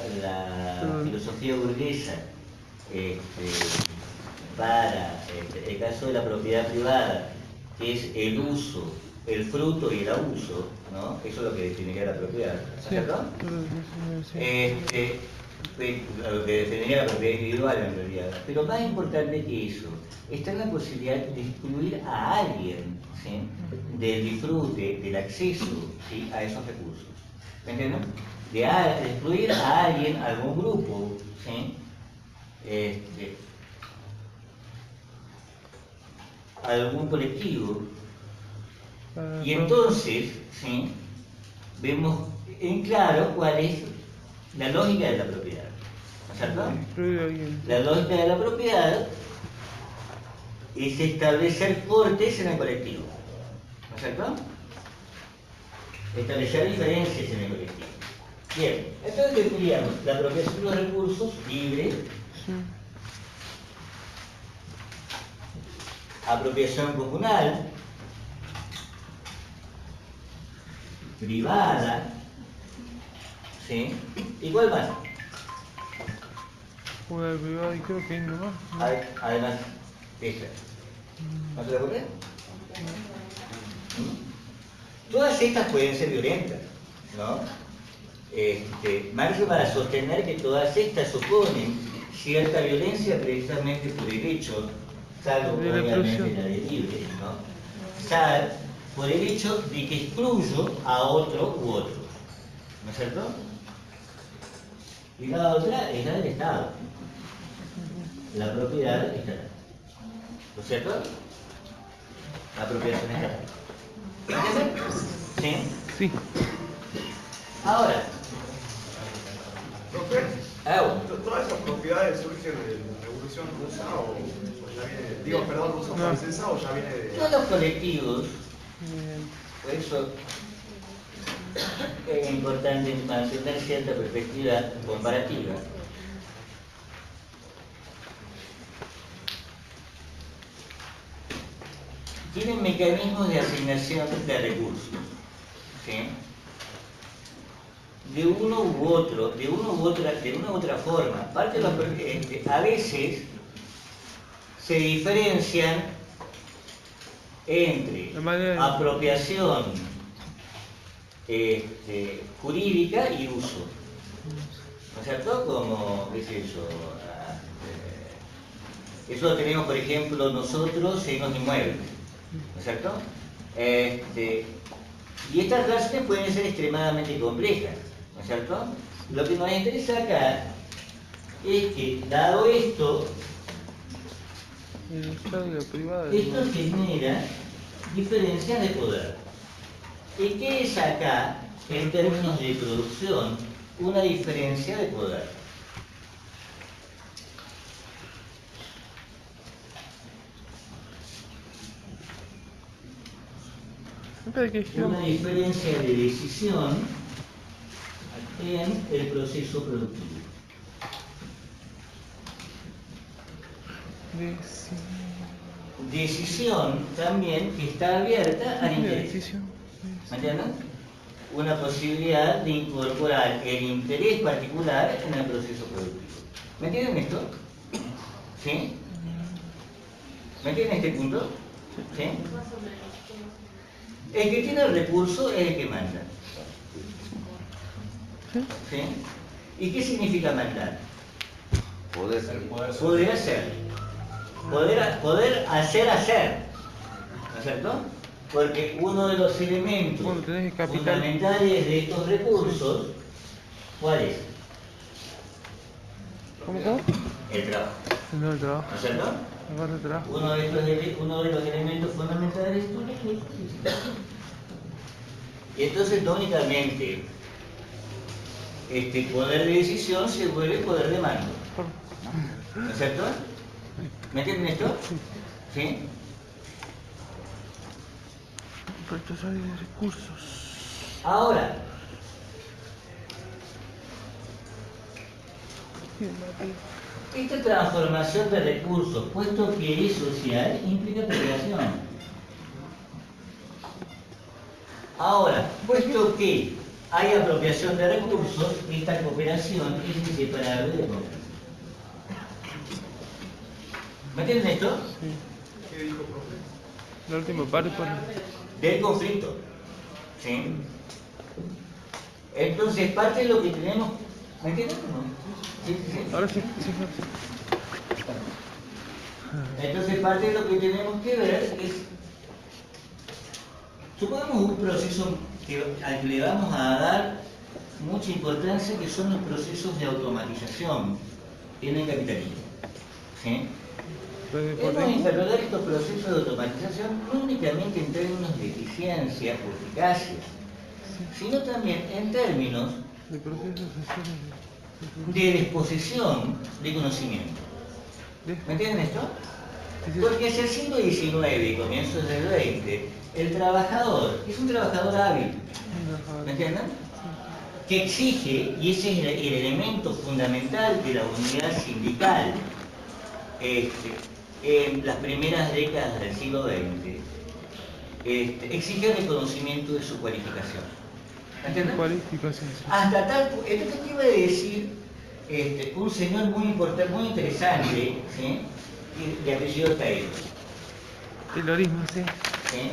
filosofía burguesa para el caso de la propiedad privada, que es el uso, el fruto y el abuso, ¿no? Eso es lo que definiría la propiedad, ¿cierto? Lo que definiría la propiedad individual en realidad. Pero más importante que eso, está en la posibilidad de excluir a alguien, ¿sí?, del disfrute, del acceso, ¿sí?, a esos recursos. ¿Me entienden? De excluir a alguien, a algún grupo, ¿sí?, a algún colectivo. Y entonces, ¿sí?, vemos en claro cuál es la lógica de la propiedad. ¿No es cierto? La lógica de la propiedad es establecer cortes en el colectivo. ¿No es cierto? Establecer diferencias en el colectivo. Bien, entonces definiríamos la apropiación de los recursos libre, apropiación comunal, privada, ¿sí? ¿Y cuál más? Una privada y creo que no más. Además, esa. ¿No se la ocurre? Todas estas pueden ser violentas, ¿no? Marx va a sostener que todas estas suponen cierta violencia precisamente por el hecho, salvo obviamente la de libre, ¿no? Por el hecho de que excluyo a otro u otro, ¿no es cierto? Y la otra es la del Estado, la propiedad estatal, ¿no es cierto? La apropiación estatal. ¿Sí? Sí. Ahora, Profe, ¿todas esas propiedades surgen de la Revolución Rusa o ya viene, rusa francesa o ya viene de... todos los colectivos, por eso es importante mantener cierta perspectiva comparativa. Tienen mecanismos de asignación de recursos, ¿sí?, de una u otra forma. Parte de los, a veces se diferencian entre apropiación jurídica y uso. ¿No es cierto? Como, ¿qué es eso? Eso lo tenemos, por ejemplo, nosotros en los inmuebles. ¿No es cierto? Y estas relaciones pueden ser extremadamente complejas. ¿No es cierto? Lo que nos interesa acá es que, dado esto, esto genera diferencias de poder. ¿Y qué es acá, en términos de producción, una diferencia de poder? Una diferencia de decisión en el proceso productivo. Decisión también que está abierta al interés. ¿Me entienden? Una posibilidad de incorporar el interés particular en el proceso productivo. ¿Me entienden esto? ¿Sí? ¿Me entienden este punto? ¿Sí? El que tiene el recurso es el que manda. ¿Sí? ¿Y qué significa mandar? Poder ser. Poder hacer. Poder hacer. ¿No es cierto? Porque uno de los elementos fundamentales de estos recursos, ¿cuál es? ¿Cómo? El trabajo. No, el trabajo. ¿No es cierto? Uno de los elementos fundamentales de estos recursos. Y entonces, lógicamente, este poder de decisión se vuelve poder de mando. ¿No es cierto? ¿Me entienden esto? ¿Sí? Retrasar de recursos. Ahora, esta transformación de recursos, puesto que es social, implica cooperación. Ahora, puesto que hay apropiación de recursos, esta cooperación es inseparable de cooperación. ¿Me entienden esto? Sí. ¿Qué dijo, profe? La última parte por... Del conflicto. ¿Sí? Entonces, parte de lo que tenemos... ¿Me entienden o no? ¿Sí? Ahora sí, sí. Entonces, parte de lo que tenemos que ver es... Supongamos un proceso al que le vamos a dar mucha importancia, que son los procesos de automatización en el capitalismo. ¿Sí? Hemos interrogar estos procesos de automatización no únicamente en términos de eficiencia o eficacia, sino también en términos de disposición de conocimiento. ¿Me entienden esto? Porque hacia el siglo XIX y comienzos del XX, el trabajador es un trabajador hábil. ¿Me entienden? Que exige, y ese es el elemento fundamental de la unidad sindical, en las primeras décadas del siglo XX, exige reconocimiento de su cualificación. ¿Entienden? Cualificación. Hasta tal punto, entonces te iba a decir un señor muy importante, muy interesante, ¿sí? De apellido Taylor. Taylorismo, sí. ¿Sí?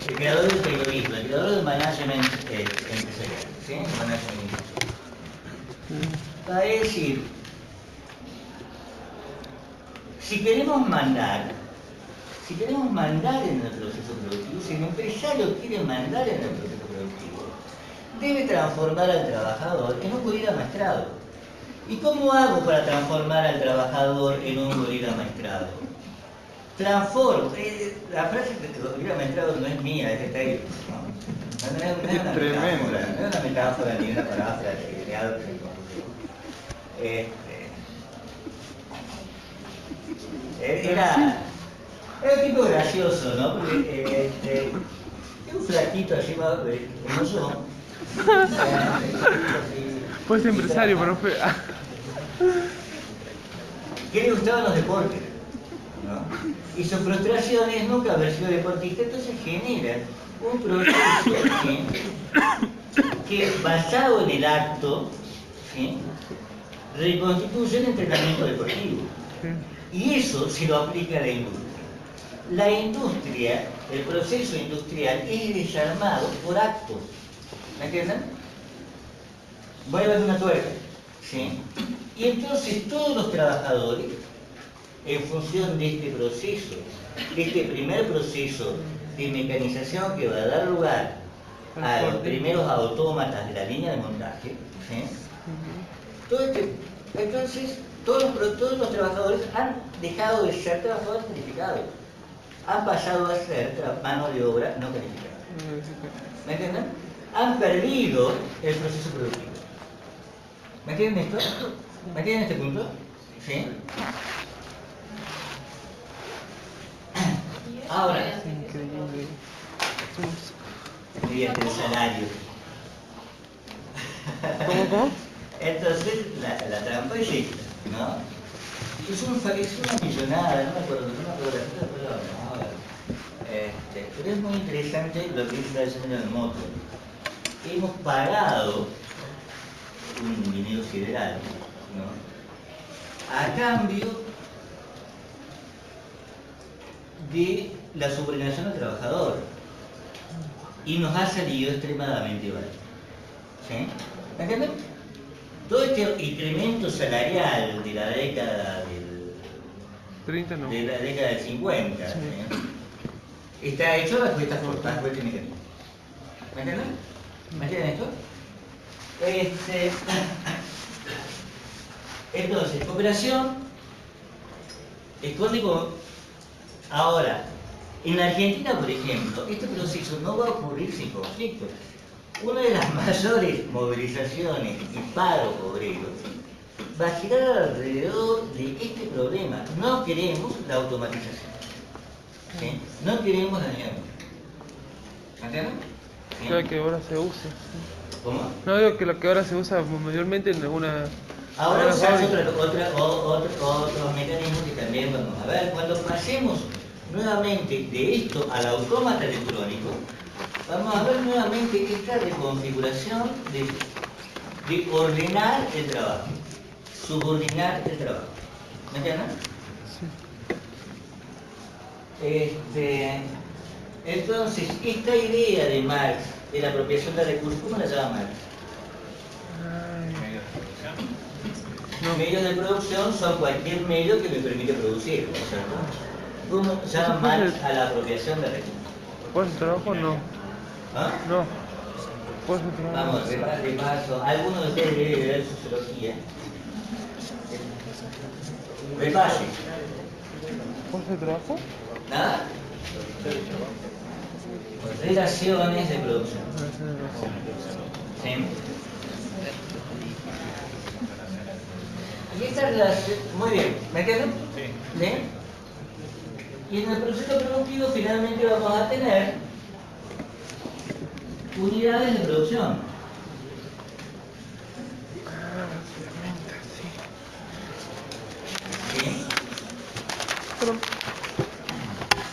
El creador del Taylorismo, el creador del management empresarial, ¿sí? El management industrial. Va a decir, si queremos mandar en el proceso productivo, si el empresario quiere mandar en el proceso productivo, debe transformar al trabajador en un gorila maestrado. ¿Y cómo hago para transformar al trabajador en un gorila maestrado? Transformo. La frase de gorila maestrado no es mía, es de Taylor. No es una metáfora, no es una metáfora ni una paráfra de algo. Era un tipo gracioso, ¿no? Porque es un flaquito así más hermoso. Pues empresario, profe. Que le gustaban los deportes, ¿no? Y su frustración es nunca haber sido deportista, entonces genera un proceso, ¿sí? Que basado en el acto, ¿sí? Reconstituye el entrenamiento deportivo. Y eso se lo aplica a la industria. La industria, el proceso industrial es desarmado por actos. ¿Me entienden? Voy a dar una tuerca, ¿sí? Y entonces todos los trabajadores, en función de este proceso, de este primer proceso de mecanización que va a dar lugar a los primeros autómatas de la línea de montaje, ¿sí? Entonces, todos los trabajadores han dejado de ser trabajadores calificados, han pasado a ser mano de obra no calificada. ¿Me entienden? Han perdido el proceso productivo. ¿Me entienden esto? ¿Me entienden este punto? ¿Sí? Ahora, mediante el salario. ¿Cómo? Entonces, la trampa es esta, ¿no? Es una millonada, no me acuerdo la cifra, pero no, a ver. Pero es muy interesante lo que dice la señora del moto. Hemos pagado un dinero sideral, ¿no? A cambio de la subordinación al trabajador. Y nos ha salido extremadamente barato. ¿Sí? ¿Me entienden? Todo este incremento salarial de la década del 30 no. de la década del 50 está hecho bajo este mecanismo. ¿Me entienden? ¿Me entienden esto? Entonces, cooperación esconde como... Ahora, en la Argentina, por ejemplo, este proceso no va a ocurrir sin conflicto. Una de las mayores movilizaciones y paro obrero va a girar alrededor de este problema. No queremos la automatización. ¿Sí? No queremos la nieve. ¿Me entienden? ¿Sí? Claro que ahora se usa. ¿Cómo? No, digo que lo que ahora se usa mayormente en alguna... Ahora usamos otros mecanismos que también vamos a ver. Cuando pasemos nuevamente de esto al autómata electrónico, vamos a ver nuevamente esta reconfiguración de ordenar el trabajo, subordinar el trabajo. ¿Me entienden? Sí. Entonces, esta idea de Marx, de la apropiación de recursos, ¿cómo la llama Marx? Medios de producción son cualquier medio que me permite producir, ¿no es cierto? ¿Cómo llama Marx a la apropiación de recursos? ¿Puedes trabajo? No. ¿Ah? No. ¿Puedes trabajo? Vamos, de paso, ¿alguno de ustedes debe ver sociología? Repase. ¿Puedes trabajo? ¿Nada? Relaciones de producción. ¿Sí? Y esta relación, muy bien, ¿me entienden? Sí. Y en el proceso productivo finalmente vamos a tener unidades de producción. ¿Sí?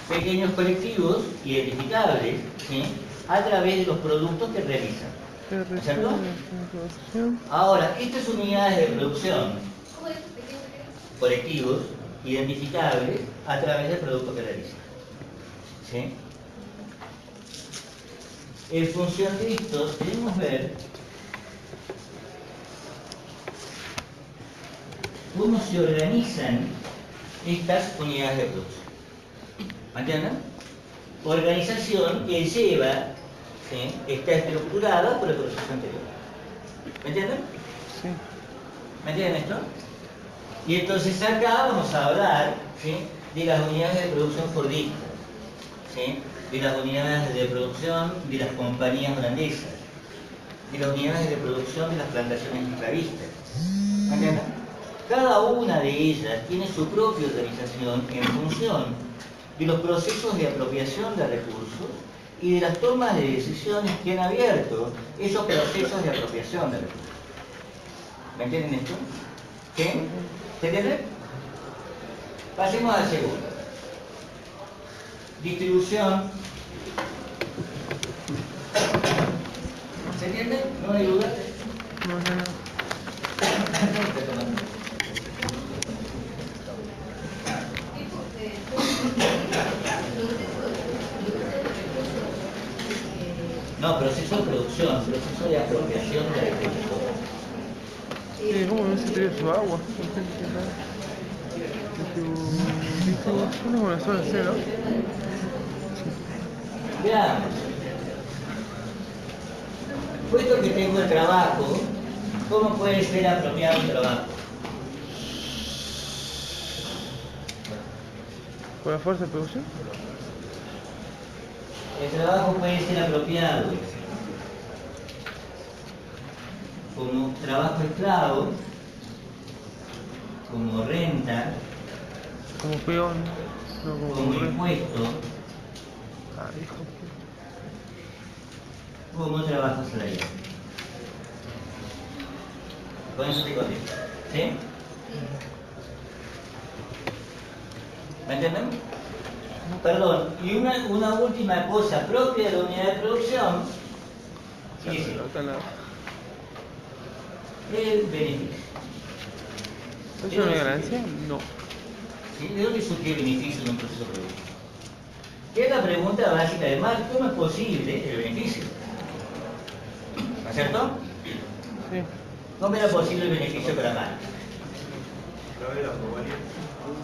Pequeños colectivos identificables, ¿sí? A través de los productos que realizan. ¿Cierto? Ahora, estas unidades de producción, colectivos identificables a través del producto que realizan. ¿Sí? En función de esto, queremos ver cómo se organizan estas unidades de producción. ¿Me entienden? Organización que lleva, ¿sí? Está estructurada por el proceso anterior. ¿Me entienden? Sí. ¿Me entienden esto? Y entonces acá vamos a hablar, ¿sí? De las unidades de producción fordistas, ¿sí? De las unidades de producción de las compañías holandesas, de las unidades de producción de las plantaciones esclavistas. ¿Me entienden? Cada una de ellas tiene su propia organización en función de los procesos de apropiación de recursos y de las tomas de decisiones que han abierto esos procesos de apropiación de recursos. ¿Me entienden esto? ¿Sí? ¿Se entiende? Pasemos al segundo. Distribución. ¿Se entiende? ¿No hay duda? No. No, proceso de producción, proceso de apropiación de la agricultura. ¿Cómo no se tira su agua? Una buena zona de cero. Veamos. Puesto que tengo el trabajo, ¿cómo puede ser apropiado el trabajo? ¿Por la fuerza de producción? El trabajo puede ser apropiado como trabajo esclavo, como renta, Como peón, no como como impuesto, Ah, hijo. como trabajo salarial. Con eso te contesto. ¿Sí? ¿Me entienden? Perdón, y una última cosa propia de la unidad de producción dice el beneficio. ¿Es una ganancia? No. ¿Sí? ¿De dónde surge el beneficio de un proceso productivo? Es la pregunta básica de Marx, ¿cómo es posible el beneficio? ¿No es cierto? Sí. ¿Cómo era posible el beneficio para Marx? A través de la plusvalía.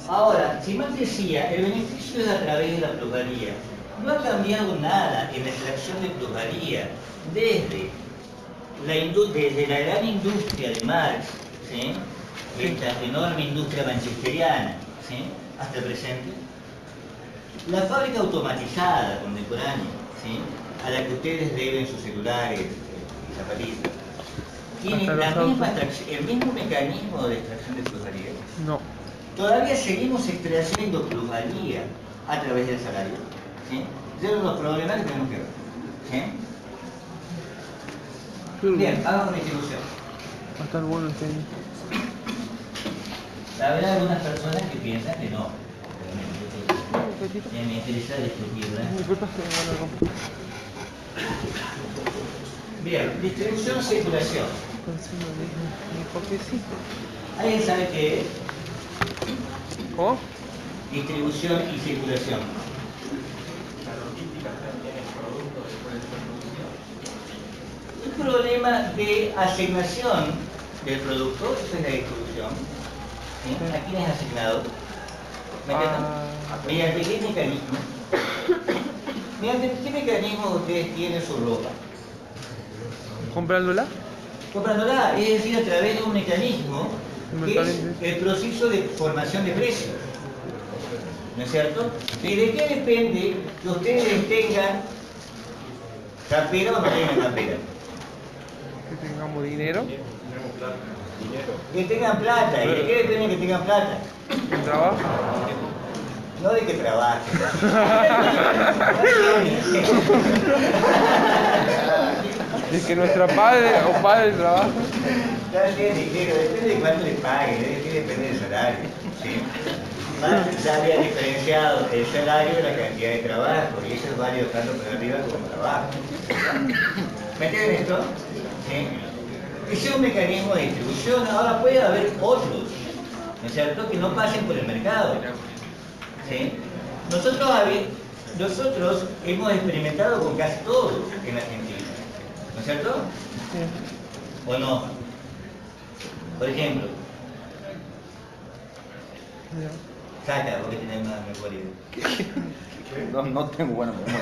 Ahora, si Marx decía, el beneficio es a través de la plusvalía, no ha cambiado nada en la extracción de plusvalía desde la gran industria de Marx, ¿sí? Esta enorme industria manchesteriana, ¿sí? Hasta el presente. La fábrica automatizada contemporánea, ¿sí? A la que ustedes deben sus celulares y zapatillas, tiene el mismo mecanismo de extracción de plusvalía. No. Todavía seguimos extrayendo plusvalía a través del salario. ¿Sí? Es uno de los problemas que tenemos que ver. ¿Sí? Bien, vamos con la distribución. Va a estar bueno este año. Habrá algunas personas que piensan que no. Me interesa discutirla. Disculpa que me lo rompo. Bien, distribución, circulación. Dijo que sí. ¿Alguien sabe qué es? ¿Cómo? Distribución y circulación. La logística también es producto después de su producción. Un problema de asignación del producto, eso es la distribución. ¿Sí? ¿A quién es asignado? ¿Me entienden? ¿Mediante qué mecanismo? ¿Mediante qué mecanismo ustedes tienen su ropa? ¿Comprándola? Comprándola, es decir, a través de un mecanismo que es el proceso de formación de precios. ¿No es cierto? ¿Y de qué depende que ustedes tengan campera o no tengan campera? Que tengamos dinero. Tenemos plata. Dinero. Que tengan plata. ¿Y de qué depende que tengan plata? ¿Un trabajo? No de que trabajen. Es que nuestra padre o padre trabaja. Claro, tiene dinero, depende de cuánto le paguen, depende del salario. ¿Sí? Marx ya había diferenciado el salario de la cantidad de trabajo, y eso es válido tanto para arriba como para abajo. ¿Me entienden esto? ¿Sí? Ese es un mecanismo de distribución. Ahora puede haber otros, ¿no es cierto?, que no pasen por el mercado. ¿Sí? Nosotros hemos experimentado con casi todos en Argentina, ¿no es cierto? Sí. ¿O no? Por ejemplo, Saca, porque tenés más memoria. No tengo buena memoria.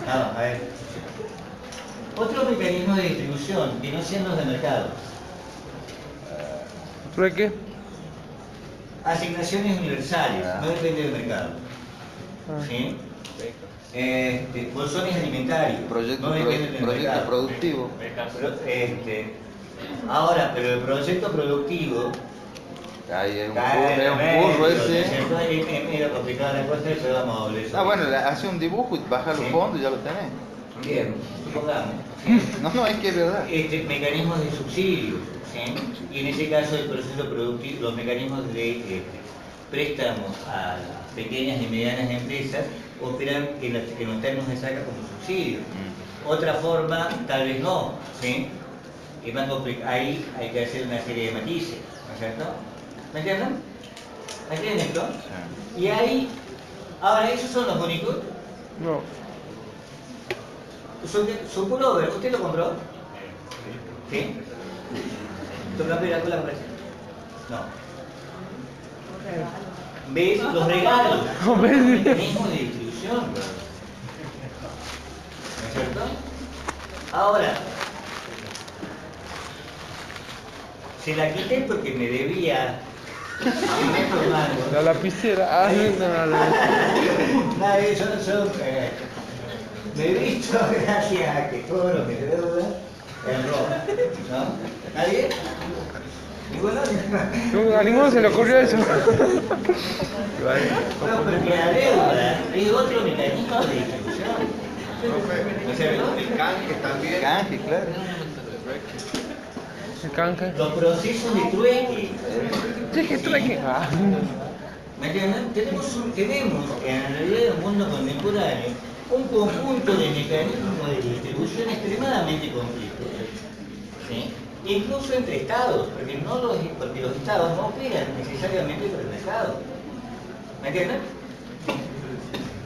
Vamos, a ver. Otros mecanismos de distribución que no sean los de mercado. ¿Pero qué? Asignaciones universales, no depende del mercado. ¿Sí? Bolsones alimentarios, Proyecto, no depende del proyecto mercado. productivo. Ahora, pero el proyecto productivo... Ahí es un curro ese. Es medio complicada la cosa, pero vamos a volver eso. Ah, bueno, hace un dibujo y baja los fondos y ya lo tenés. Bien, supongamos. No, es que es verdad. Mecanismos de subsidio, ¿sí? Y en este caso el proceso productivo, los mecanismos de préstamos a las pequeñas y medianas empresas operan en los términos de SACA como subsidio. Otra forma, tal vez no, ¿sí? Ahí hay que hacer una serie de matices, ¿no es cierto? ¿Me entienden? ¿Me entienden esto? Sí. Y ahí, ahora, ¿esos son los únicos? No. Su pullover, ¿usted lo compró? ¿Sí? ¿Tu campera tú la compraste? No. ¿Ves? Los regalos. No, ¿ves? Un mecanismo de distribución. ¿No es cierto? Ahora, se la quité porque me debía 500 mangos. La lapicera. Ah, no. Nadie, yo me he visto gracias a que todo lo que te deuda es robo. ¿No? ¿Nadie? ¿Ninguno? No, a ninguno se le ocurrió eso. Bueno, porque la deuda es otro mecanismo de distribución. ¿No es cierto? El canje también. Canje, claro. El canje. Los procesos de trueque. Dije trueque. Ah. ¿Me entienden? Tenemos en realidad en el mundo contemporáneo un conjunto de mecanismos de distribución extremadamente complejos. ¿Sí? Incluso entre estados, porque los estados no operan necesariamente por el mercado. ¿Me entienden?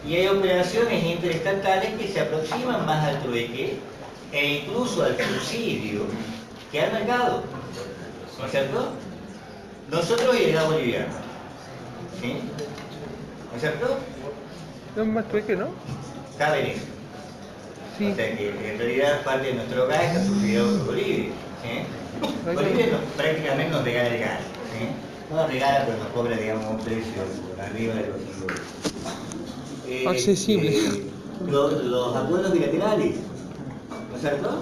Y hay operaciones interestatales que se aproximan más al trueque e incluso al subsidio que al mercado. ¿No es cierto? Nosotros y la boliviana. ¿Sí? ¿No es cierto? No es más trueque, ¿no? Cabe en eso. Sí. O sea que en realidad parte de nuestro gas está subsidiado por Bolivia. ¿Sí? Bolivia prácticamente nos regala el gas. ¿Sí? No nos regala, pero nos cobra, digamos, un precio por arriba de los $5. Accesible. Los acuerdos bilaterales. ¿No es cierto?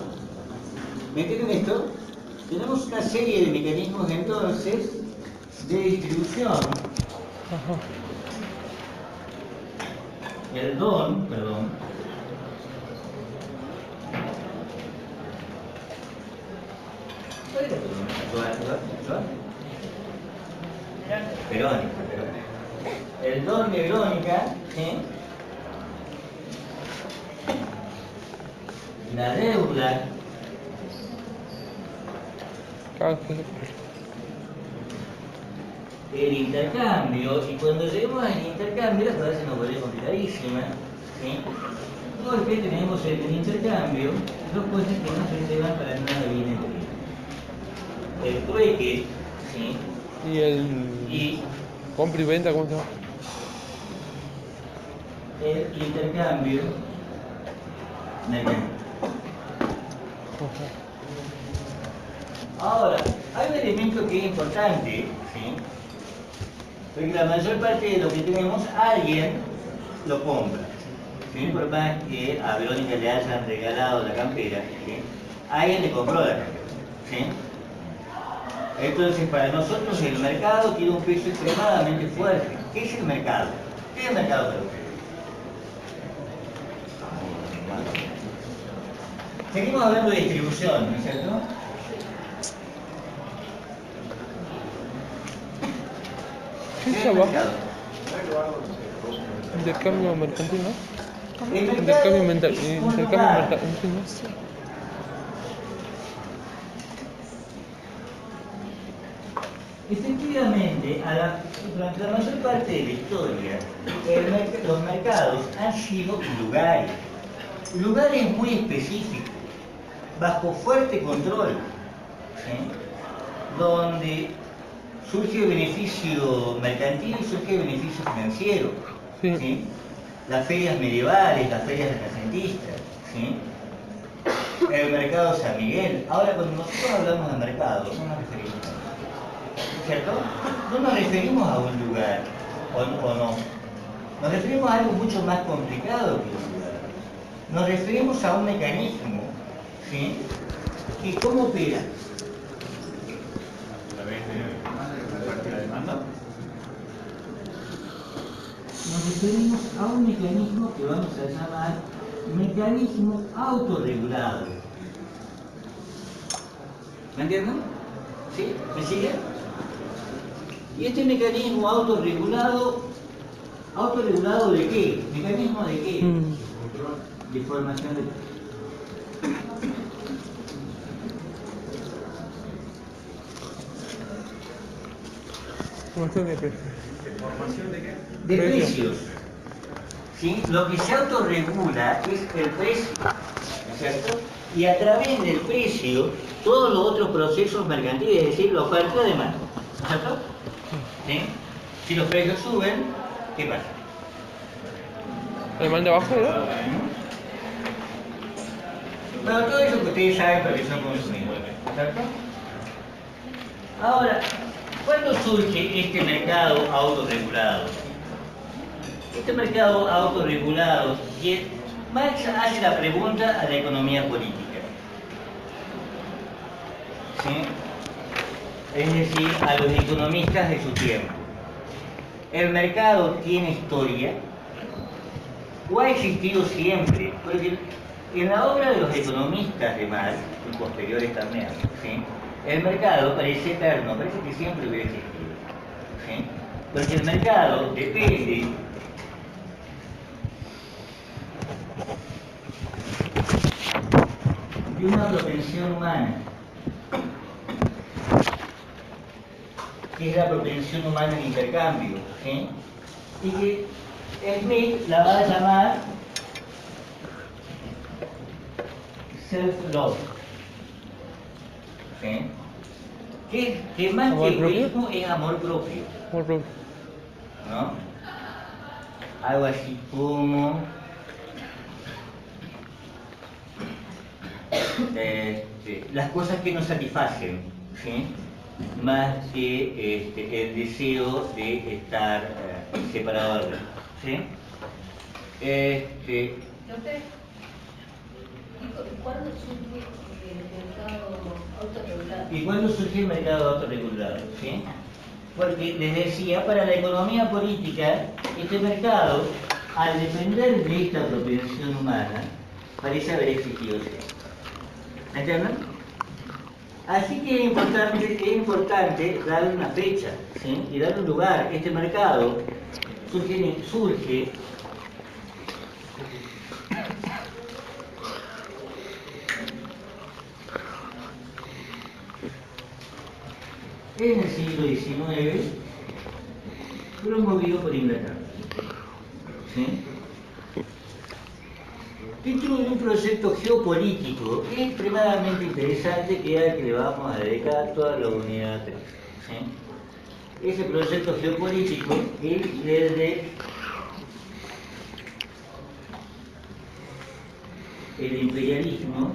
¿Me entienden esto? Tenemos una serie de mecanismos entonces de distribución. Ajá. El don, perdón. ¿Cuál era tu nombre? Verónica. El don de Verónica, ¿sí? La deuda, Canje. el intercambio, y cuando lleguemos al intercambio, la cosa se nos vuelve complicadísima, ¿sí? Porque tenemos en el intercambio dos cosas que no se llevan para nada bien entendido. El trueque, ¿sí? Y el Y compra y venta, ¿cómo se llama? el intercambio mercantil. Ajá. Ahora, hay un elemento que es importante, ¿sí? Porque la mayor parte de lo que tenemos, alguien lo compra. ¿Sí? Por más que a Verónica le hayan regalado la campera, ¿sí? Alguien le compró la campera. ¿Sí? Entonces, para nosotros el mercado tiene un peso extremadamente fuerte. ¿Qué es el mercado? ¿Qué es el mercado para ustedes? Seguimos hablando de distribución, ¿no es cierto? ¿Qué es abajo? Intercambio mercantil, ¿no? El mercado Intercambio es mercantil, un intercambio lugar mercantil, ¿no? Efectivamente, durante la mayor parte de la historia, los mercados han sido lugares muy específicos, bajo fuerte control, ¿sí? Donde surge el beneficio mercantil y surge el beneficio financiero. Sí. ¿Sí? Las ferias medievales, las ferias renacentistas, ¿sí? El mercado San Miguel. Ahora, cuando nosotros hablamos de mercado, no nos referimos a eso, ¿cierto? No nos referimos a un lugar, o no. Nos referimos a algo mucho más complicado que un lugar. Nos referimos a un mecanismo, ¿sí? ¿Y cómo opera? Nos referimos a un mecanismo que vamos a llamar mecanismo autorregulado. ¿Me entienden? ¿Sí? ¿Me siguen? Y este mecanismo ¿autorregulado de qué? ¿Mecanismo de qué? De formación de precios. Formación de precios. ¿Formación de qué? De Precio. precios. ¿Sí? Lo que se autorregula es el precio. es cierto? Y a través del precio, todos los otros procesos mercantiles, es decir, la oferta y la demanda, ¿no es cierto? ¿Sí? Si los precios suben, ¿qué pasa? ¿El mal de abajo, no? Bueno, todo eso que ustedes saben porque son consumidores, ¿cierto? Ahora, ¿cuándo surge este mercado autorregulado? Este mercado autorregulado, Marx hace la pregunta a la economía política. ¿Sí? Es decir, a los economistas de su tiempo. ¿El mercado tiene historia? ¿O ha existido siempre? Porque en la obra de los economistas de Marx, y posteriores también, ¿sí? El mercado parece eterno, parece que siempre hubiera existido. ¿Sí? Porque el mercado depende de una propensión humana, que es la propensión humana al intercambio, ¿sí? Y que Smith la va a llamar self-love, ¿sí? Que más que egoísmo es amor propio, Amor propio. ¿no? Algo así como las cosas que nos satisfacen, ¿sí? Más que el deseo de estar separado de otro, ¿sí? Profe, ¿cuándo surge el mercado autorregulado? ¿Y cuándo surge el mercado autorregulado? ¿Sí? Porque les decía, para la economía política, este mercado, al depender de esta propensión humana, parece haber existido siempre. ¿Entienden? Así que es importante darle una fecha, ¿sí? Y darle un lugar. Este mercado surge en el siglo XIX, promovido por Inglaterra. ¿Sí? Dentro de un proyecto geopolítico extremadamente interesante, que es al que le vamos a dedicar toda la unidad 3. ¿Sí? Ese proyecto geopolítico es el imperialismo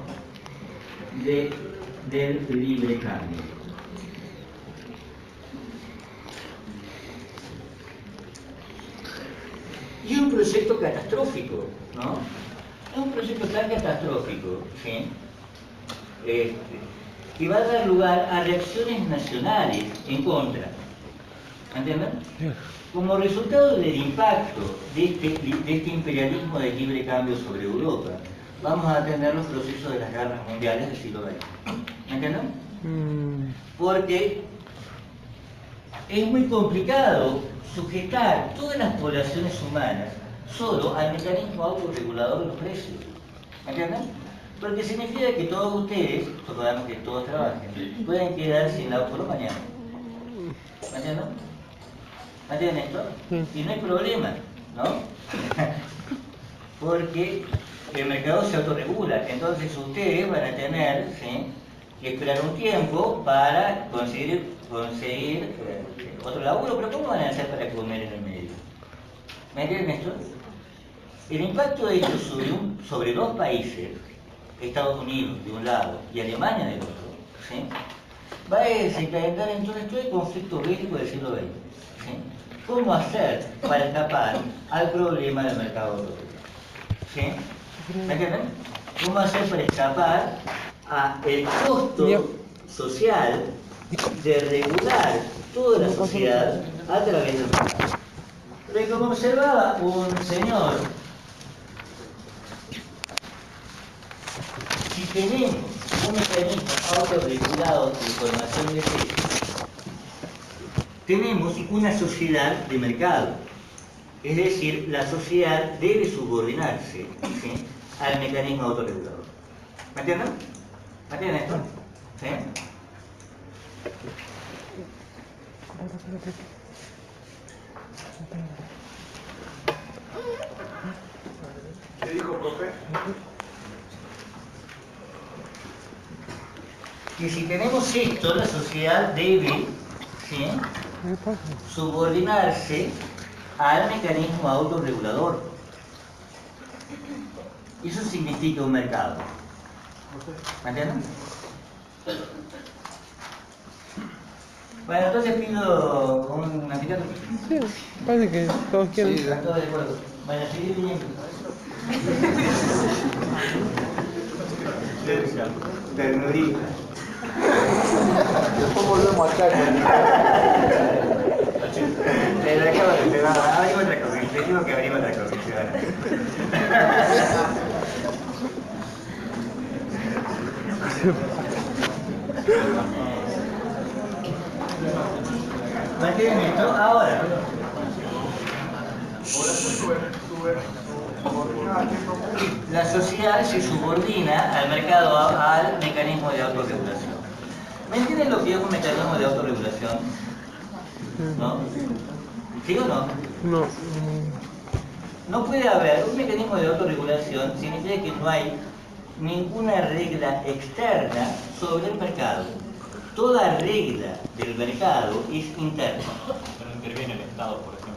del libre cambio. Y un proyecto catastrófico, ¿no? Es un proyecto tan catastrófico, ¿sí? Que va a dar lugar a reacciones nacionales en contra. ¿Entienden? Como resultado del impacto de este imperialismo de libre cambio sobre Europa, vamos a tener los procesos de las guerras mundiales del siglo XX. ¿Entienden? Porque es muy complicado sujetar todas las poblaciones humanas solo al mecanismo autorregulador de los precios. ¿Entienden? Porque significa que todos ustedes, supongamos que todos trabajen, pueden quedar sin auto mañana. ¿Entienden? ¿Entienden esto? Y no hay problema, ¿no? Porque el mercado se autorregula, entonces ustedes van a tener, ¿sí?, que esperar un tiempo para conseguir otro laburo, pero ¿cómo van a hacer para comer en el medio? ¿Me entienden esto? El impacto de esto sobre dos países, Estados Unidos de un lado y Alemania del otro, ¿sí?, va a desencadenar entonces todo el conflicto bélico del siglo XX. ¿Sí? ¿Cómo hacer para escapar al problema del mercado europeo? ¿Sí? ¿Me entienden? ¿Cómo hacer para escapar al costo social de regular toda la sociedad a través del mercado? Pero como observaba un señor, si tenemos un mecanismo autorregulado de información de precios, tenemos una sociedad de mercado. Es decir, la sociedad debe subordinarse, ¿sí?, al mecanismo autorregulador. ¿Me entienden? ¿Me entienden esto? ¿Sí? ¿Qué dijo, profe? que si tenemos esto, la sociedad debe, ¿sí?, subordinarse al mecanismo autorregulador. Eso significa un mercado. ¿Me entienden? Bueno, entonces pido un anticato. Sí, parece que todos quieren. Sí, ¿Están todos de acuerdo? Bueno, seguir viniendo. Ternurita. Después volvemos acá. Pero acabo de pegar. Abrimos otra cosa. Te digo que abrimos otra cosa. ¿Mantienen esto? Ahora. La sociedad se subordina al mercado, al mecanismo de autorregulación. ¿Me entienden lo que es un mecanismo de autorregulación? ¿No? ¿Sí o no? No. No puede haber un mecanismo de autorregulación, significa que no hay ninguna regla externa sobre el mercado. Toda regla del mercado es interna. Pero interviene el Estado, por ejemplo.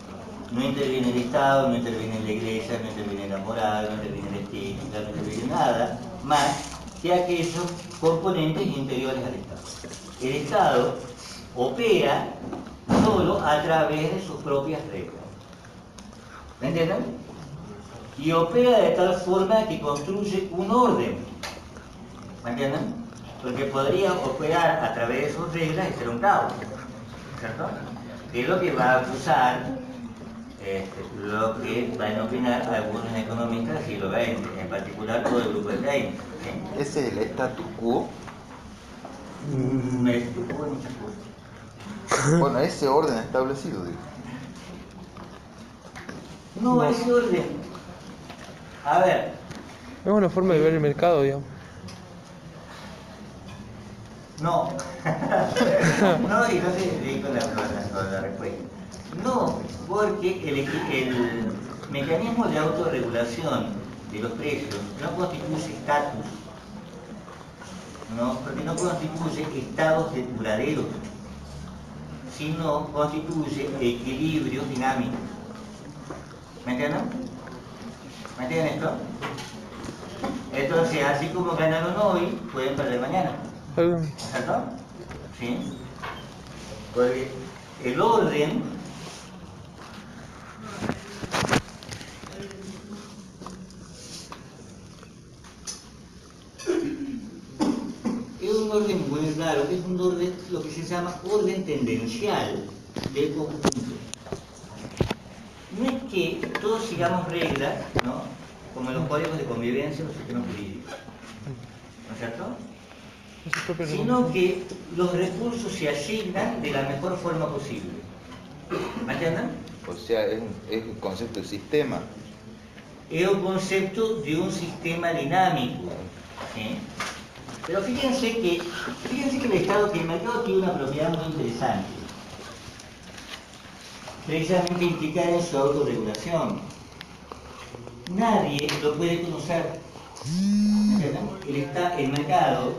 No interviene el Estado, no interviene la Iglesia, no interviene la moral, no interviene la estética, no interviene nada más que aquellos componentes interiores al Estado. El Estado opera solo a través de sus propias reglas. ¿Me entienden? Y opera de tal forma que construye un orden. ¿Me entienden? Porque podría operar a través de sus reglas y ser un caos. ¿Cierto? Es lo que va a acusar, lo que van a opinar algunos economistas del siglo XX, en particular todo el grupo de Keynes. ¿Sí? ¿Ese es el status quo? Me explicó muchas cosas. Bueno, ese orden establecido, digo. No, ese orden. A ver, Es una forma de ver el mercado, digamos. no. No, y no se le con la respuesta. No, porque el mecanismo de autorregulación de los precios no constituye estatus, no, porque no constituye estados duraderos, sino constituye equilibrios dinámicos. ¿Me entienden? ¿Me entienden esto? Entonces, así como ganaron hoy, pueden perder mañana. ¿Cierto? ¿Sí? Porque el orden es un orden muy raro, es un orden, lo que se llama orden tendencial del conjunto. No es que todos sigamos reglas, ¿no?, como los códigos de convivencia o los sistemas jurídicos, ¿no es cierto?, sino que los recursos se asignan de la mejor forma posible. ¿Me entienden? O sea, es un concepto de sistema. Es un concepto de un sistema dinámico, ¿sí? Pero fíjense que el mercado tiene una propiedad muy interesante. Precisamente implicar en su autorregulación. Nadie lo puede conocer. El mercado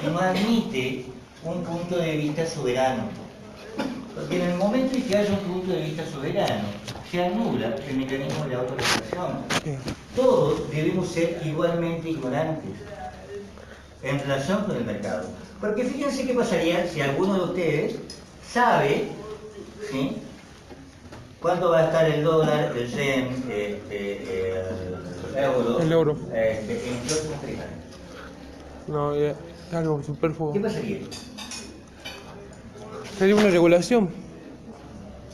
no admite un punto de vista soberano. Porque en el momento en que haya un punto de vista soberano, se anula el mecanismo de autorregulación. Todos debemos ser igualmente ignorantes en relación con el mercado. Porque fíjense qué pasaría si alguno de ustedes sabe, ¿sí?, cuánto va a estar el dólar, el yen, el euro, en los próximos 3 años. No, es algo superfluo. ¿Qué pasaría? Sería una regulación.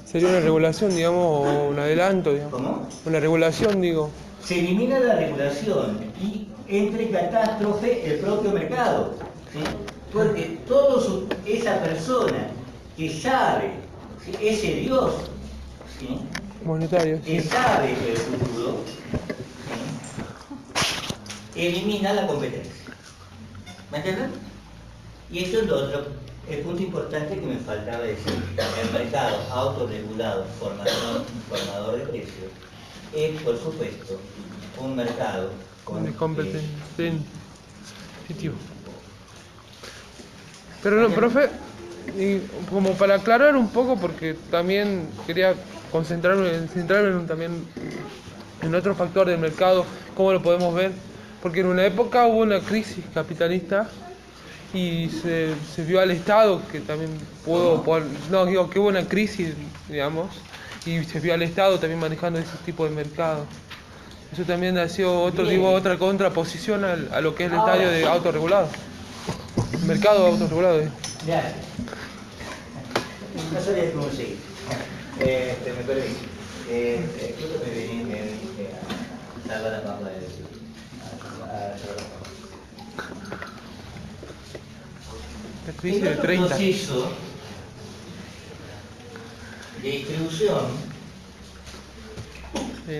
Sería una regulación, digamos, o un adelanto, digamos. ¿Cómo? Una regulación, digo. Se elimina la regulación y entra en catástrofe el propio mercado, ¿sí? Porque esa persona que sabe, ¿sí?, ese Dios, ¿sí?, Monetario, que sí. sabe el futuro, ¿sí?, elimina la competencia. ¿Me entienden? Y esto es lo otro, el punto importante que me faltaba decir. El mercado autorregulado, formador de precios, es, por supuesto, un mercado competitivo. Pero no, profe, y como para aclarar un poco, porque también quería centrarme también en otro factor del mercado, cómo lo podemos ver, porque en una época hubo una crisis capitalista y se vio al Estado que también no, digo que hubo una crisis, digamos, y se vio al Estado también manejando ese tipo de mercado. Eso también ha sido otra contraposición a lo que es el estadio de autorregulado. Mercado autorregulado. Ya. No sabía cómo seguir. Me perdí. Creo que me viniste a salvar la papa de La crisis de 30. Proceso de distribución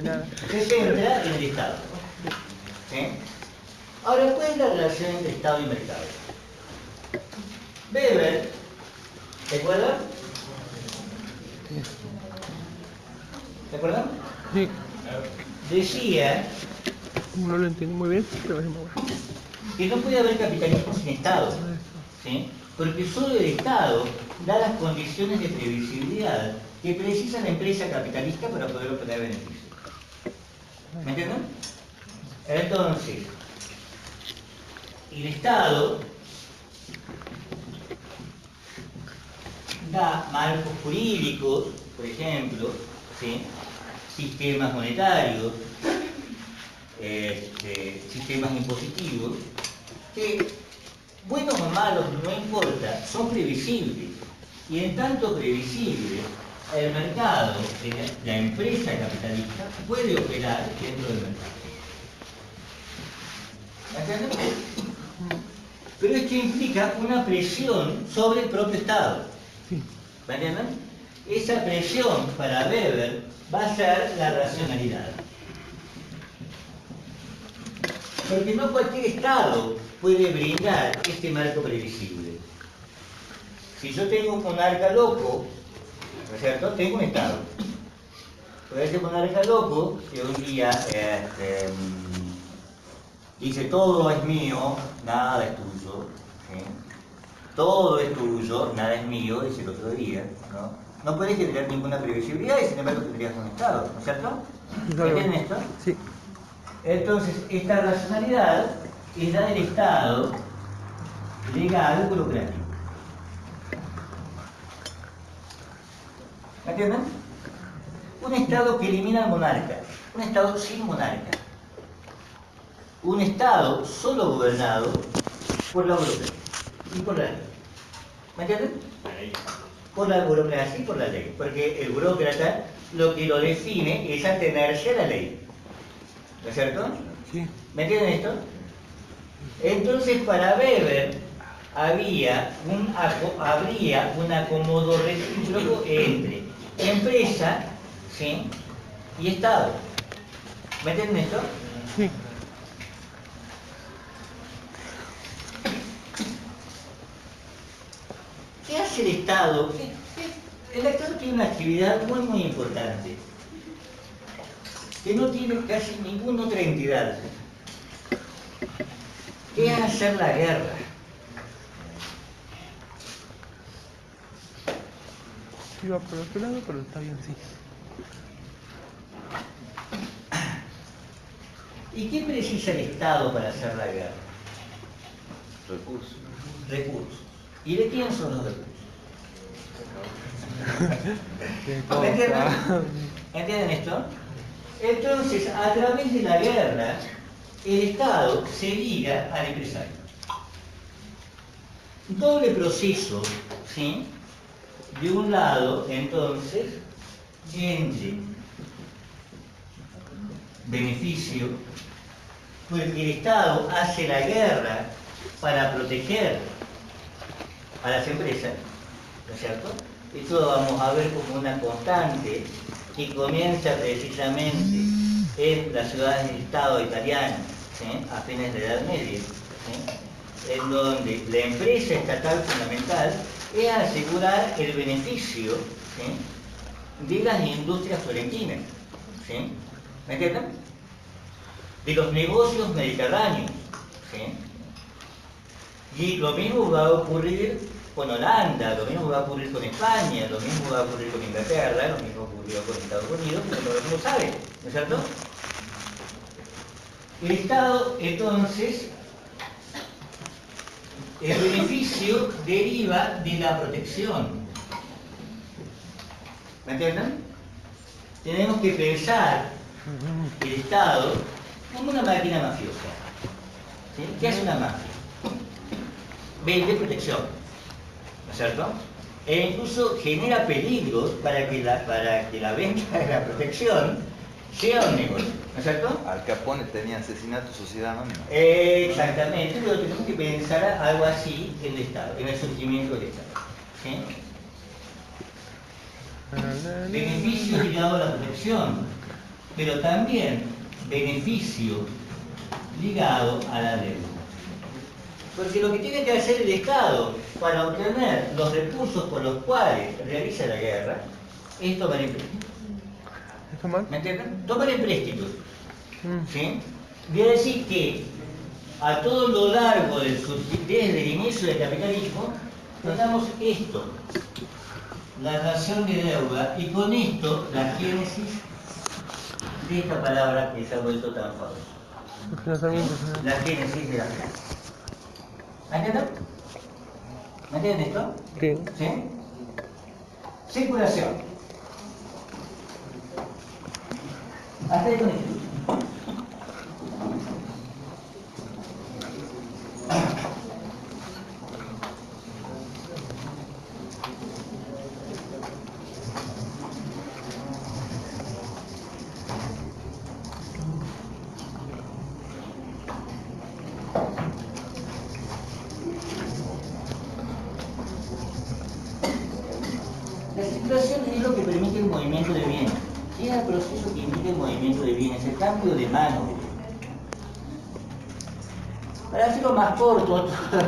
Nada. se centra en el Estado. ¿Sí? Ahora, ¿cuál es la relación entre Estado y mercado? Weber, ¿te acuerdas? ¿Te acuerdas? Sí, Decía no lo entendí muy bien, pero es muy bueno. que no puede haber capitalismo sin Estado, ¿sí? Porque solo el Estado da las condiciones de previsibilidad que precisa la empresa capitalista para poder obtener beneficios. ¿Me entienden? Entonces, el Estado da marcos jurídicos, por ejemplo, ¿sí? Sistemas monetarios, sistemas impositivos, que, buenos o malos, no importa, son previsibles. Y en tanto previsibles, el mercado, la empresa capitalista, puede operar dentro del mercado. ¿Entienden? Pero esto implica una presión sobre el propio Estado. ¿Me entienden? Esa presión para Weber va a ser la racionalidad. Porque no cualquier Estado puede brindar este marco previsible. Si yo tengo un monarca loco, ¿no es cierto? Tengo un Estado. Pero ese monarca loco que un día dice todo es mío, nada es tuyo. ¿Sí? Todo es tuyo, nada es mío, dice el otro día. No puedes generar ninguna previsibilidad y sin embargo tendrías un Estado, ¿no es cierto? ¿Entienden esto? Sí. Entonces, esta racionalidad es la del Estado legal burocrático. ¿Me entienden? Un Estado que elimina al monarca, un Estado sin monarca, un Estado solo gobernado por la burocracia y por la ley. ¿Me entienden? Por la burocracia y por la ley, porque el burócrata lo que lo define es atenerse a la ley. ¿No es cierto? Sí. ¿Me entienden esto? Entonces, para Weber habría un acomodo recíproco entre empresa, ¿sí? Y Estado. ¿Me entienden esto? Sí. ¿Qué hace el Estado? El Estado tiene una actividad muy importante, que no tiene casi ninguna otra entidad, que es hacer la guerra. Iba por otro lado, pero está bien, sí. ¿Y qué precisa el Estado para hacer la guerra? Recursos. Recursos. ¿Y de quién son los recursos? Qué ¿Entienden esto? Entonces, a través de la guerra, el Estado se liga al empresario. Doble proceso, ¿sí? De un lado, entonces, entre beneficio, porque el Estado hace la guerra para proteger a las empresas, ¿no es cierto? Esto lo vamos a ver como una constante que comienza precisamente en las ciudades del Estado italiano, ¿sí? A fines de la Edad Media, ¿sí? En donde la empresa estatal fundamental es asegurar el beneficio, ¿sí? De las industrias florentinas, ¿sí? ¿Me entienden? De los negocios mediterráneos, ¿sí? Y lo mismo va a ocurrir con Holanda, lo mismo va a ocurrir con España, lo mismo va a ocurrir con Inglaterra, lo mismo ocurrió con Estados Unidos, pero todo el mundo sabe, ¿no es cierto? El Estado, entonces, el beneficio deriva de la protección. ¿Me entienden? Tenemos que pensar el Estado como una máquina mafiosa. ¿Sí? ¿Qué es una mafia? Vende protección, ¿no es cierto? E incluso genera peligros para que la venta de la protección sea un negocio, ¿no es cierto? Al Capone tenía asesinato, sociedad anónima. Exactamente, pero tenemos que pensar algo así en el Estado, en el surgimiento del Estado. ¿Sí? Beneficio ligado a la protección, pero también beneficio ligado a la deuda. Porque lo que tiene que hacer el Estado para obtener los recursos por los cuales realiza la guerra es tomar empréstitos. ¿Me entienden? Tomar empréstitos. ¿Sí? Voy a decir que a todo lo largo desde el inicio del capitalismo tenemos esto, la relación de deuda, y con esto la génesis de esta palabra que se ha vuelto tan famosa. La génesis de la guerra. ¿Me entienden? ¿Me entienden esto? Sí. ¿Sí? Circulación. Hasta ahí con esto. La circulación es lo que permite el movimiento de bienes. Es el proceso que indica el movimiento de bienes, el cambio de mano de bienes. Para hacerlo más corto, todo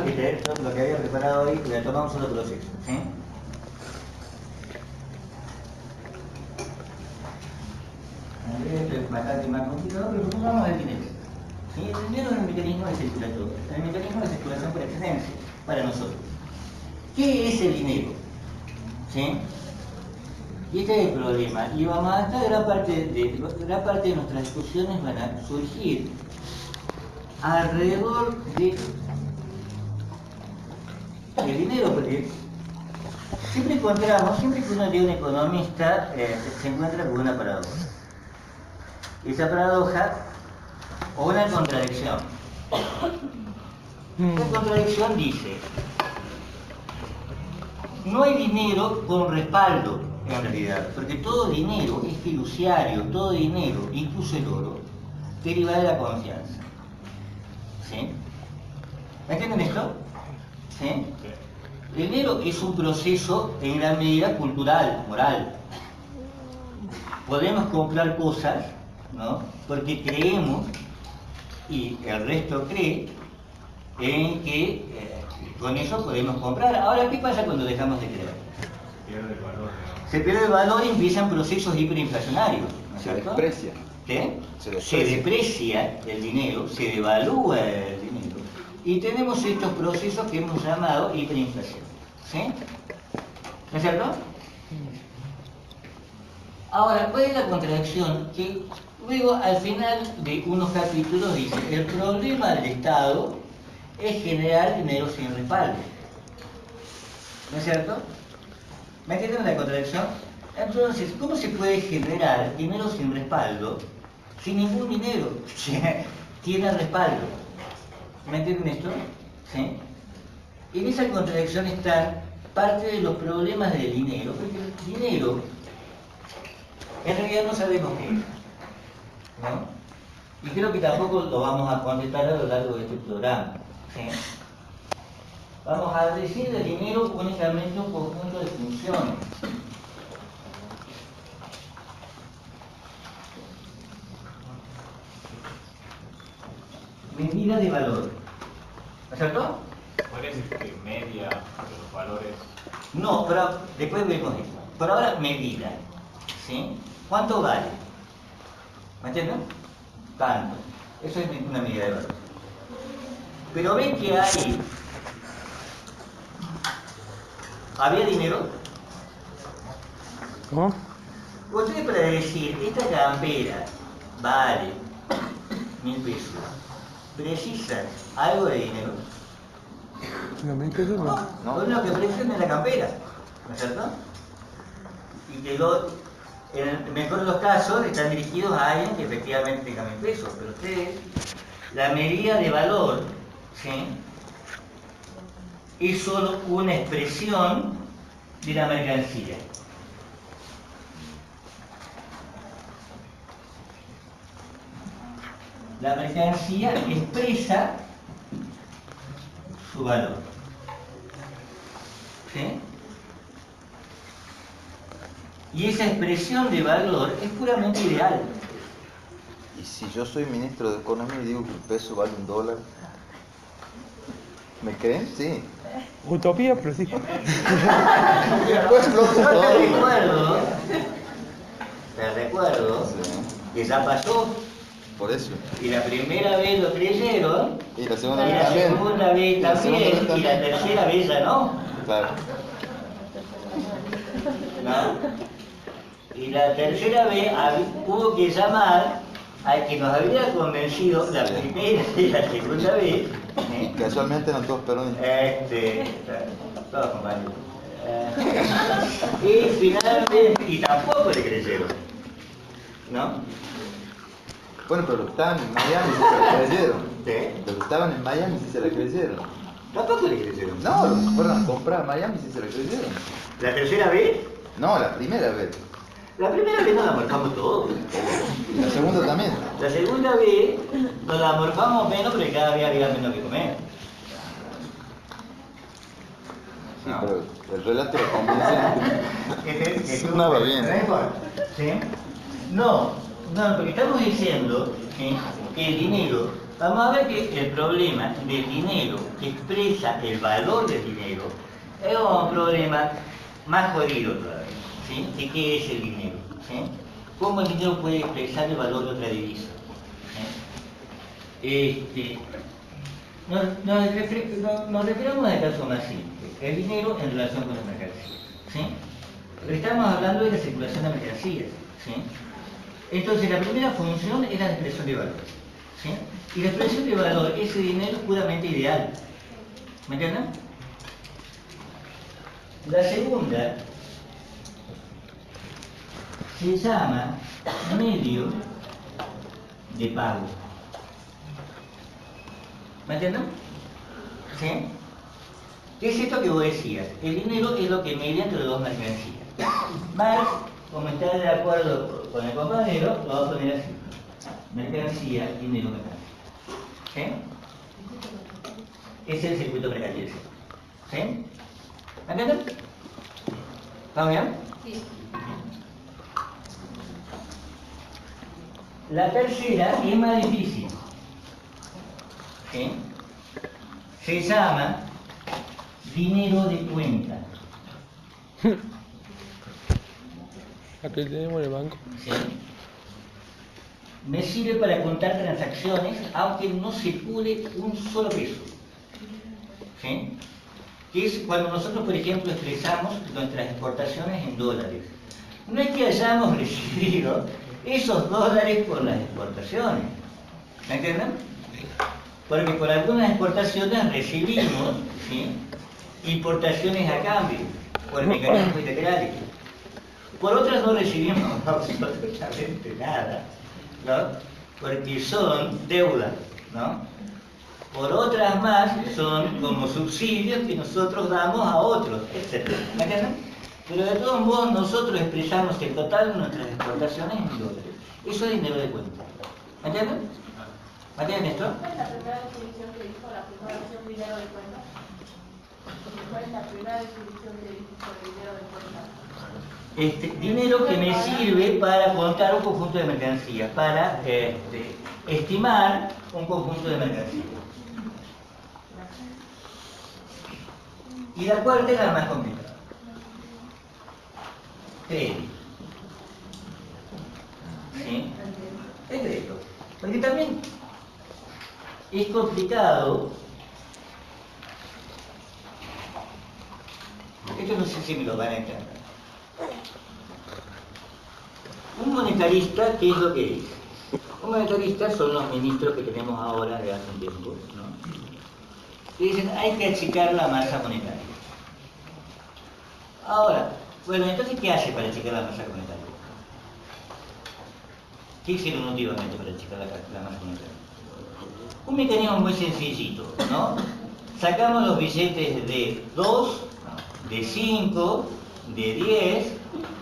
lo que había preparado hoy, le tomamos otro proceso. ¿Sí? Esto es bastante más complicado, pero supongamos el dinero. ¿Sí? El dinero es un mecanismo de circulación. El mecanismo de circulación por excelencia para nosotros. ¿Qué es el dinero? ¿Sí? Y este es el problema. Y vamos a estar gran parte de nuestras discusiones van a surgir alrededor de el dinero, porque siempre que uno lee un economista, se encuentra con una paradoja. Esa paradoja, o una contradicción. La contradicción dice: no hay dinero con respaldo, en realidad, porque todo dinero es fiduciario, todo dinero, incluso el oro, deriva de la confianza. ¿Sí? ¿Entienden esto? ¿Sí? El dinero es un proceso en gran medida cultural, moral. Podemos comprar cosas, ¿no? Porque creemos, y el resto cree, en que con eso podemos comprar. Ahora, ¿qué pasa cuando dejamos de creer? Pierde el valor. Se pierde el valor y empiezan procesos hiperinflacionarios, ¿no es Se cierto? desprecia. ¿Qué? Se deprecia el dinero, se devalúa el dinero, y tenemos estos procesos que hemos llamado hiperinflación. ¿Sí? ¿No es cierto? Ahora, ¿cuál es la contradicción? Que luego, al final de unos capítulos, dice: el problema del Estado es generar dinero sin respaldo. ¿No es cierto? ¿Me entienden la contradicción? Entonces, ¿cómo se puede generar dinero sin respaldo si ningún dinero tiene respaldo? ¿Me entienden esto? ¿Sí? En esa contradicción están parte de los problemas del dinero, porque el dinero en realidad no sabemos qué es, ¿no? Y creo que tampoco lo vamos a contestar a lo largo de este programa. ¿Sí? Vamos a decir del dinero únicamente un conjunto de funciones. Medida de valor. ¿No es cierto? ¿Podría decir que media de los valores? No, pero después vemos eso. Por ahora, medida. ¿Sí? ¿Cuánto vale? ¿Me entienden? Tanto. Eso es una medida de valor. Pero ven que hay ¿Había dinero? ¿Cómo? Ustedes para decir, esta campera vale 1000 pesos, ¿precisan algo de dinero? ¿No me pesos no? No. Pues lo que precisan es la campera, ¿no es cierto? Y que en el mejor de los casos están dirigidos a alguien que efectivamente tenga 1000 pesos, pero ustedes, la medida de valor, ¿sí?, es solo una expresión de la mercancía. La mercancía expresa su valor. ¿Sí? Y esa expresión de valor es puramente ideal. Y si yo soy ministro de Economía y digo que el peso vale $1, ¿me creen? Sí. Utopía, pero sí. Después explota Yo todo. te recuerdo que ya pasó, Por eso. y la primera vez lo creyeron, Y la y segunda vez la también. segunda vez Y la segunda también, vez y la también. tercera vez ya no. Claro. ¿No? Y la tercera vez hubo que llamar al que nos había convencido la primera y la segunda vez. Y casualmente eran todos peronistas. Todos compañeros. Y finalmente, y tampoco le creyeron. ¿No? Bueno, pero los que estaban en Miami sí se la creyeron. ¿Sí? Los que estaban en Miami sí se la creyeron. Tampoco le creyeron. No, los que fueron a comprar a Miami sí se la creyeron. ¿La tercera vez? No, la primera vez. La primera vez nos la morfamos todos. Y la segunda también. La segunda vez nos la morfamos menos, pero cada vez había menos que comer. Sí, pero el relato era convincente. Sonaba bien. ¿Sí? No, porque estamos diciendo, ¿sí?, que el dinero, vamos a ver que el problema del dinero que expresa el valor del dinero es un problema más jodido todavía, ¿sí? ¿De qué es el dinero? ¿Sí? ¿Cómo el dinero puede expresar el valor de otra divisa? ¿Sí? Nos referimos al caso más simple, el dinero en relación con las mercancías, ¿sí? Pero estamos hablando de la circulación de mercancías, ¿sí? Entonces la primera función es la expresión de valor, ¿sí? Y la expresión de valor, ese dinero es puramente ideal, ¿me entienden? La segunda se llama medio de pago. ¿Me entienden? ¿Sí? ¿Qué es esto que vos decías? El dinero es lo que media entre dos mercancías. Marx, como está de acuerdo con el compañero, lo va a poner así. Mercancía, dinero, mercancía. ¿Sí? Ese es el circuito mercantil. ¿Sí? ¿Me entienden? ¿Estamos bien? Sí. La tercera es más difícil. ¿Sí? Se llama dinero de cuenta. Aquel tenemos en el banco. ¿Sí? Me sirve para contar transacciones aunque no circule un solo peso. ¿Sí? Que es cuando nosotros, por ejemplo, expresamos nuestras exportaciones en dólares. No es que hayamos recibido esos dólares por las exportaciones. ¿Me entienden? Porque por algunas exportaciones recibimos, ¿sí?, importaciones a cambio, por mecanismos integrales. Por otras no recibimos absolutamente nada, ¿no? Porque son deudas, ¿no? Por otras más son como subsidios que nosotros damos a otros, etc. ¿Me entienden? Pero de todos modos nosotros expresamos el total de nuestras exportaciones en dólares. Eso es dinero de cuenta. ¿Me entienden? ¿Me entienden esto? ¿Cuál es la primera definición que dijo la primera versión dinero de cuenta? ¿Cuál es la primera definición que dijo sobre dinero de cuenta? Dinero que me sirve para contar un conjunto de mercancías, para estimar un conjunto de mercancías. Y la cuarta es la más complicada. Crédito. ¿Sí? El crédito. Porque también es complicado. Esto no sé si me lo van a entender. Un monetarista, ¿qué es lo que dice? Un monetarista son los ministros que tenemos ahora de hace un tiempo, ¿no? Que dicen, hay que achicar la masa monetaria. Ahora, bueno, entonces, ¿qué hace para achicar la masa monetaria? ¿Qué hicieron últimamente para achicar la masa monetaria? Un mecanismo muy sencillito, ¿no? Sacamos los billetes de 2, de 5, de 10,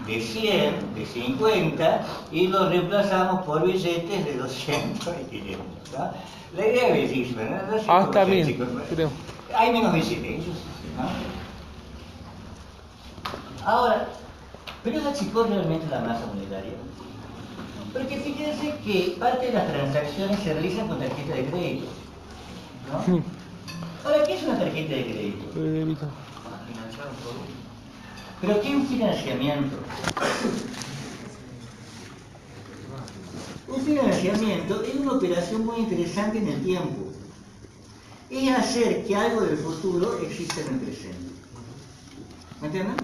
de 100, de 50 y los reemplazamos por billetes de 200 y 500, ¿no? La idea es bellísima, ¿no? No sé cómo Está hacer, bien, chicos, ¿no? creo. Hay menos billetes, ¿no? Ahora, ¿pero se achicó realmente la masa monetaria? Porque fíjense que parte de las transacciones se realizan con tarjeta de crédito, ¿no? Ahora, ¿qué es una tarjeta de crédito? Financiar un producto. ¿Pero qué es un financiamiento? Un financiamiento es una operación muy interesante en el tiempo. Es hacer que algo del futuro exista en el presente. ¿Me entienden?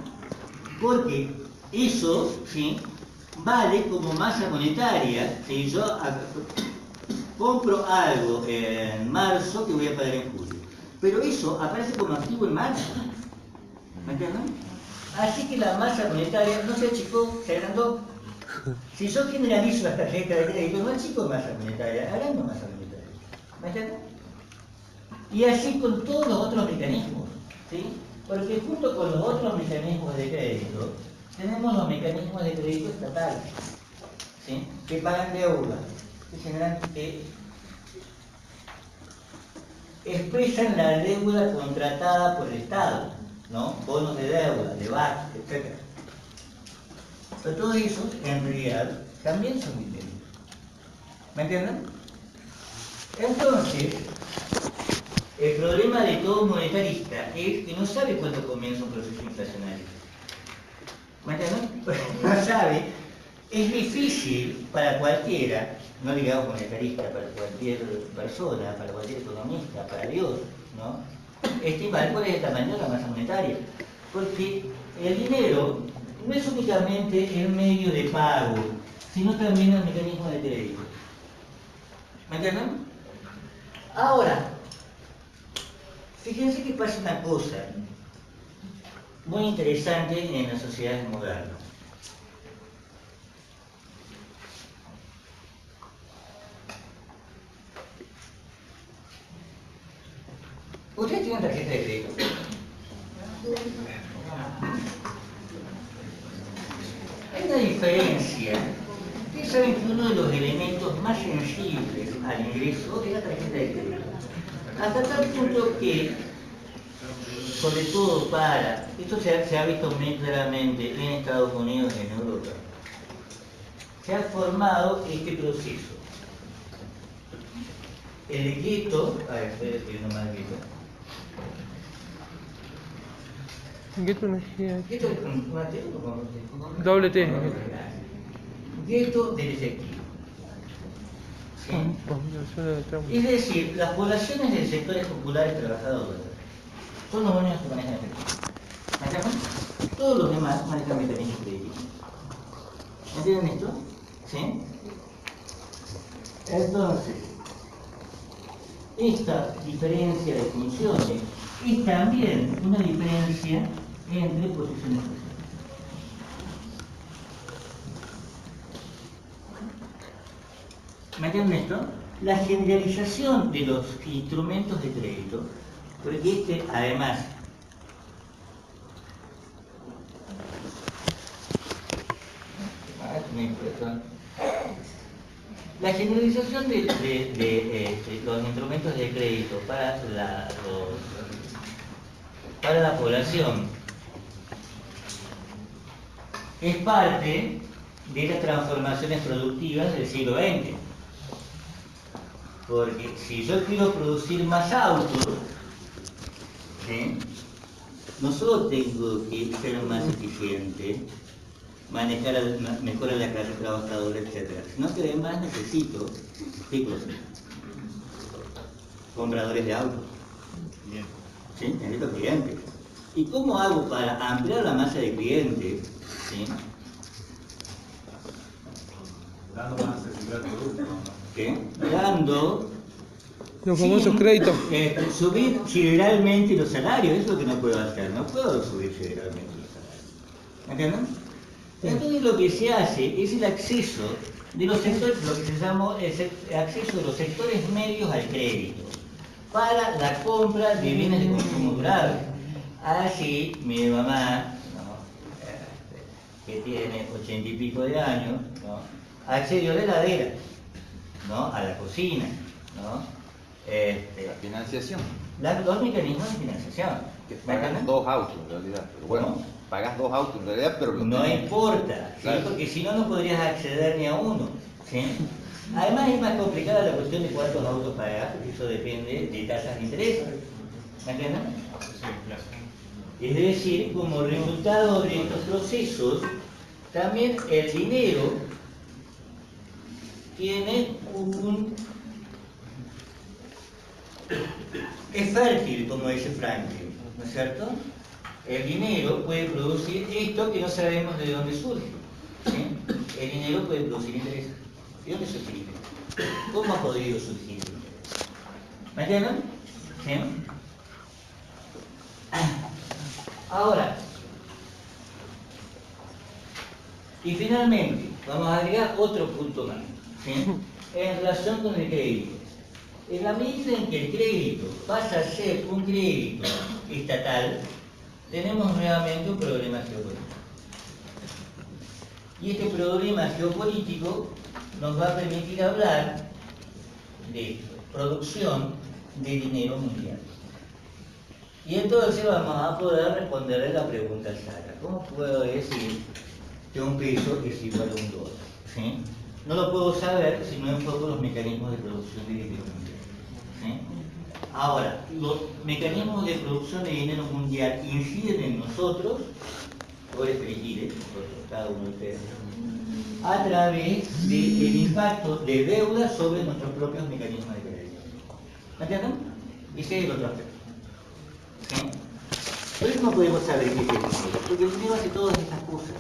Porque eso, ¿sí?, vale como masa monetaria. Si yo compro algo en marzo que voy a pagar en julio, pero eso aparece como activo en marzo. ¿Me entienden? Así que la masa monetaria no se achicó, se agrandó. Si yo generalizo las tarjetas de crédito, no achico masa monetaria, agrando masa monetaria. ¿Me entienden? Y así con todos los otros mecanismos, ¿sí? Porque junto con los otros mecanismos de crédito, tenemos los mecanismos de crédito estatales, ¿sí?, que pagan deuda, que expresan la deuda contratada por el Estado, ¿no? Bonos de deuda, de VAT, etc. Pero todos esos, en realidad, también son mecanismos. ¿Me entienden? Entonces, el problema de todo monetarista es que no sabe cuándo comienza un proceso inflacionario. ¿Me entienden? No sabe. Es difícil para cualquiera, no digamos monetarista, para cualquier persona, para cualquier economista, para Dios, ¿no?, estimar cuál es el tamaño de la masa monetaria. Porque el dinero no es únicamente el medio de pago, sino también el mecanismo de crédito. ¿Me entienden? Ahora, fíjense que pasa una cosa muy interesante en las sociedades modernas. ¿Ustedes tienen tarjeta de crédito? Hay una diferencia. Ustedes saben que uno de los elementos más sensibles al ingreso es la tarjeta de crédito. Hasta tal punto que, sobre todo esto se ha visto muy claramente en Estados Unidos y en Europa, se ha formado este proceso. El gueto, a ver, estoy escribiendo mal gueto. Gueto no es Gueto es con una T o con T. doble T. Gueto del efectivo. ¿Sí? Es decir, las poblaciones de sectores populares trabajadores son los únicos que manejan efectivo. ¿Me entienden? Todos los demás manejan mecanismos críticos. ¿Entienden esto? ¿Sí? Entonces, esta diferencia de funciones es también una diferencia entre posiciones sociales. ¿Me entienden esto? La generalización de los instrumentos de crédito, porque además, la generalización de los instrumentos de crédito para la población es parte de las transformaciones productivas del siglo XX. Porque si yo quiero producir más autos, ¿sí?, no solo tengo que ser más eficiente, mejorar la clase trabajadora, etc., sino que además necesito, chicos, compradores de autos. ¿Sí? Necesito clientes. ¿Y cómo hago para ampliar la masa de clientes? ¿Sí? Dando más accesibilidad al producto, ¿no? ¿Qué? Dando... Los famosos créditos. Subir sideralmente los salarios, es lo que no puedo hacer, no puedo subir sideralmente los salarios. ¿Entienden? Entonces lo que se hace es el acceso de los sectores, lo que se llama el acceso de los sectores medios al crédito para la compra de bienes de consumo durable. Así mi mamá, ¿no? Que tiene 80 y pico de años, ¿no? Accedió a la heladera, ¿no? A la cocina, ¿no? La financiación. Los mecanismos de financiación. Que ¿Me pagas entienden? dos autos en realidad. Pero bueno, ¿Cómo? pagas dos autos en realidad, pero No tenés. importa, ¿sí? Claro. Porque si no, no podrías acceder ni a uno. ¿Sí? Además es más complicada la cuestión de cuántos autos pagas, porque eso depende de tasas de interés. ¿Me entienden? Es decir, como resultado de estos procesos, también el dinero tiene es fértil, como dice Franklin, ¿no es cierto? El dinero puede producir esto que no sabemos de dónde surge. ¿Sí? El dinero puede producir interés. ¿De dónde surge el interés? ¿Cómo ha podido surgir el interés? ¿Me entienden? ¿Sí? Ahora, y finalmente, vamos a agregar otro punto más, ¿sí? En relación con el crédito. En la medida en que el crédito pasa a ser un crédito estatal, tenemos nuevamente un problema geopolítico. Y este problema geopolítico nos va a permitir hablar de producción de dinero mundial. Y entonces vamos a poder responderle la pregunta Sara. ¿Cómo puedo decir que un peso es igual a un dólar? ¿Sí? No lo puedo saber si no enfoco los mecanismos de producción de dinero mundial. ¿Sí? Ahora, los mecanismos de producción de dinero mundial inciden en nosotros, por elegir, cada uno de ustedes, a través del impacto de deuda sobre nuestros propios mecanismos de crédito. ¿Me entienden? Ese es el otro aspecto. ¿Sí? Por eso no podemos saber qué es el dinero, porque el dinero hace todas estas cosas.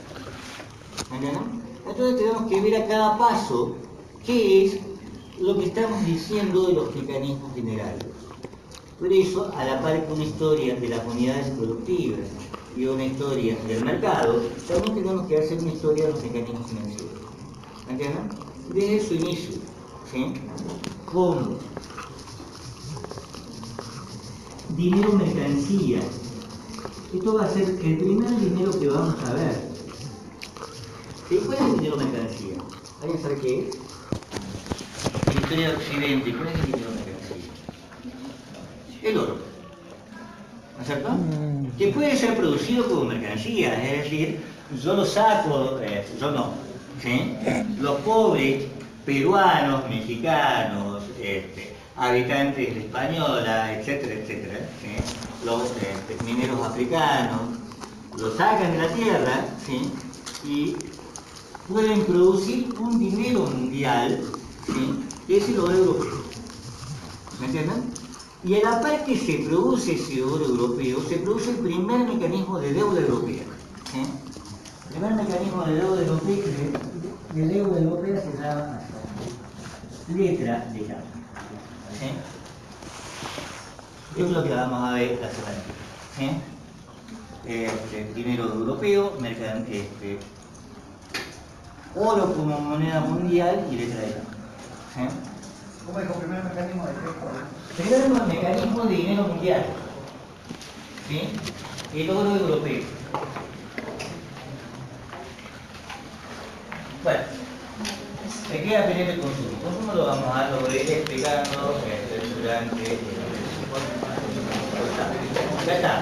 ¿Me entienden? Entonces tenemos que ver a cada paso qué es lo que estamos diciendo de los mecanismos generales. Por eso, a la par que una historia de las unidades productivas y una historia del mercado, también tenemos que hacer una historia de los mecanismos financieros. ¿Me entienden? Desde su inicio, ¿sí? Como dinero mercancía. Esto va a ser el primer dinero que vamos a ver. ¿Sí? ¿Cuál es el dinero mercancía? ¿Alguien sabe qué es? En la historia de Occidente, ¿cuál es el dinero mercancía? El oro. ¿No es cierto? Que puede ser producido como mercancía, es decir, yo lo saco, yo no. ¿Sí? Los pobres peruanos, mexicanos, habitantes de Española, etcétera, etcétera, ¿sí? Los mineros africanos, lo sacan de la tierra, ¿sí? Y pueden producir un dinero mundial, ¿sí? Que es el oro europeo. ¿Me entienden? Y a la par que se produce ese oro europeo, se produce el primer mecanismo de deuda europea. ¿Sí? El primer mecanismo de deuda europea se llama letra de cambio. ¿Sí? Esto es lo que vamos a ver la semana que viene. Dinero europeo, oro como moneda mundial y letra de cambio. ¿Sí? ¿Cómo dijo? ¿Primer mecanismo de qué? Primer mecanismo de dinero mundial. ¿Sí? El oro europeo. Bueno, me queda pendiente el consumo. El consumo lo vamos a ir explicando durante... Ya está.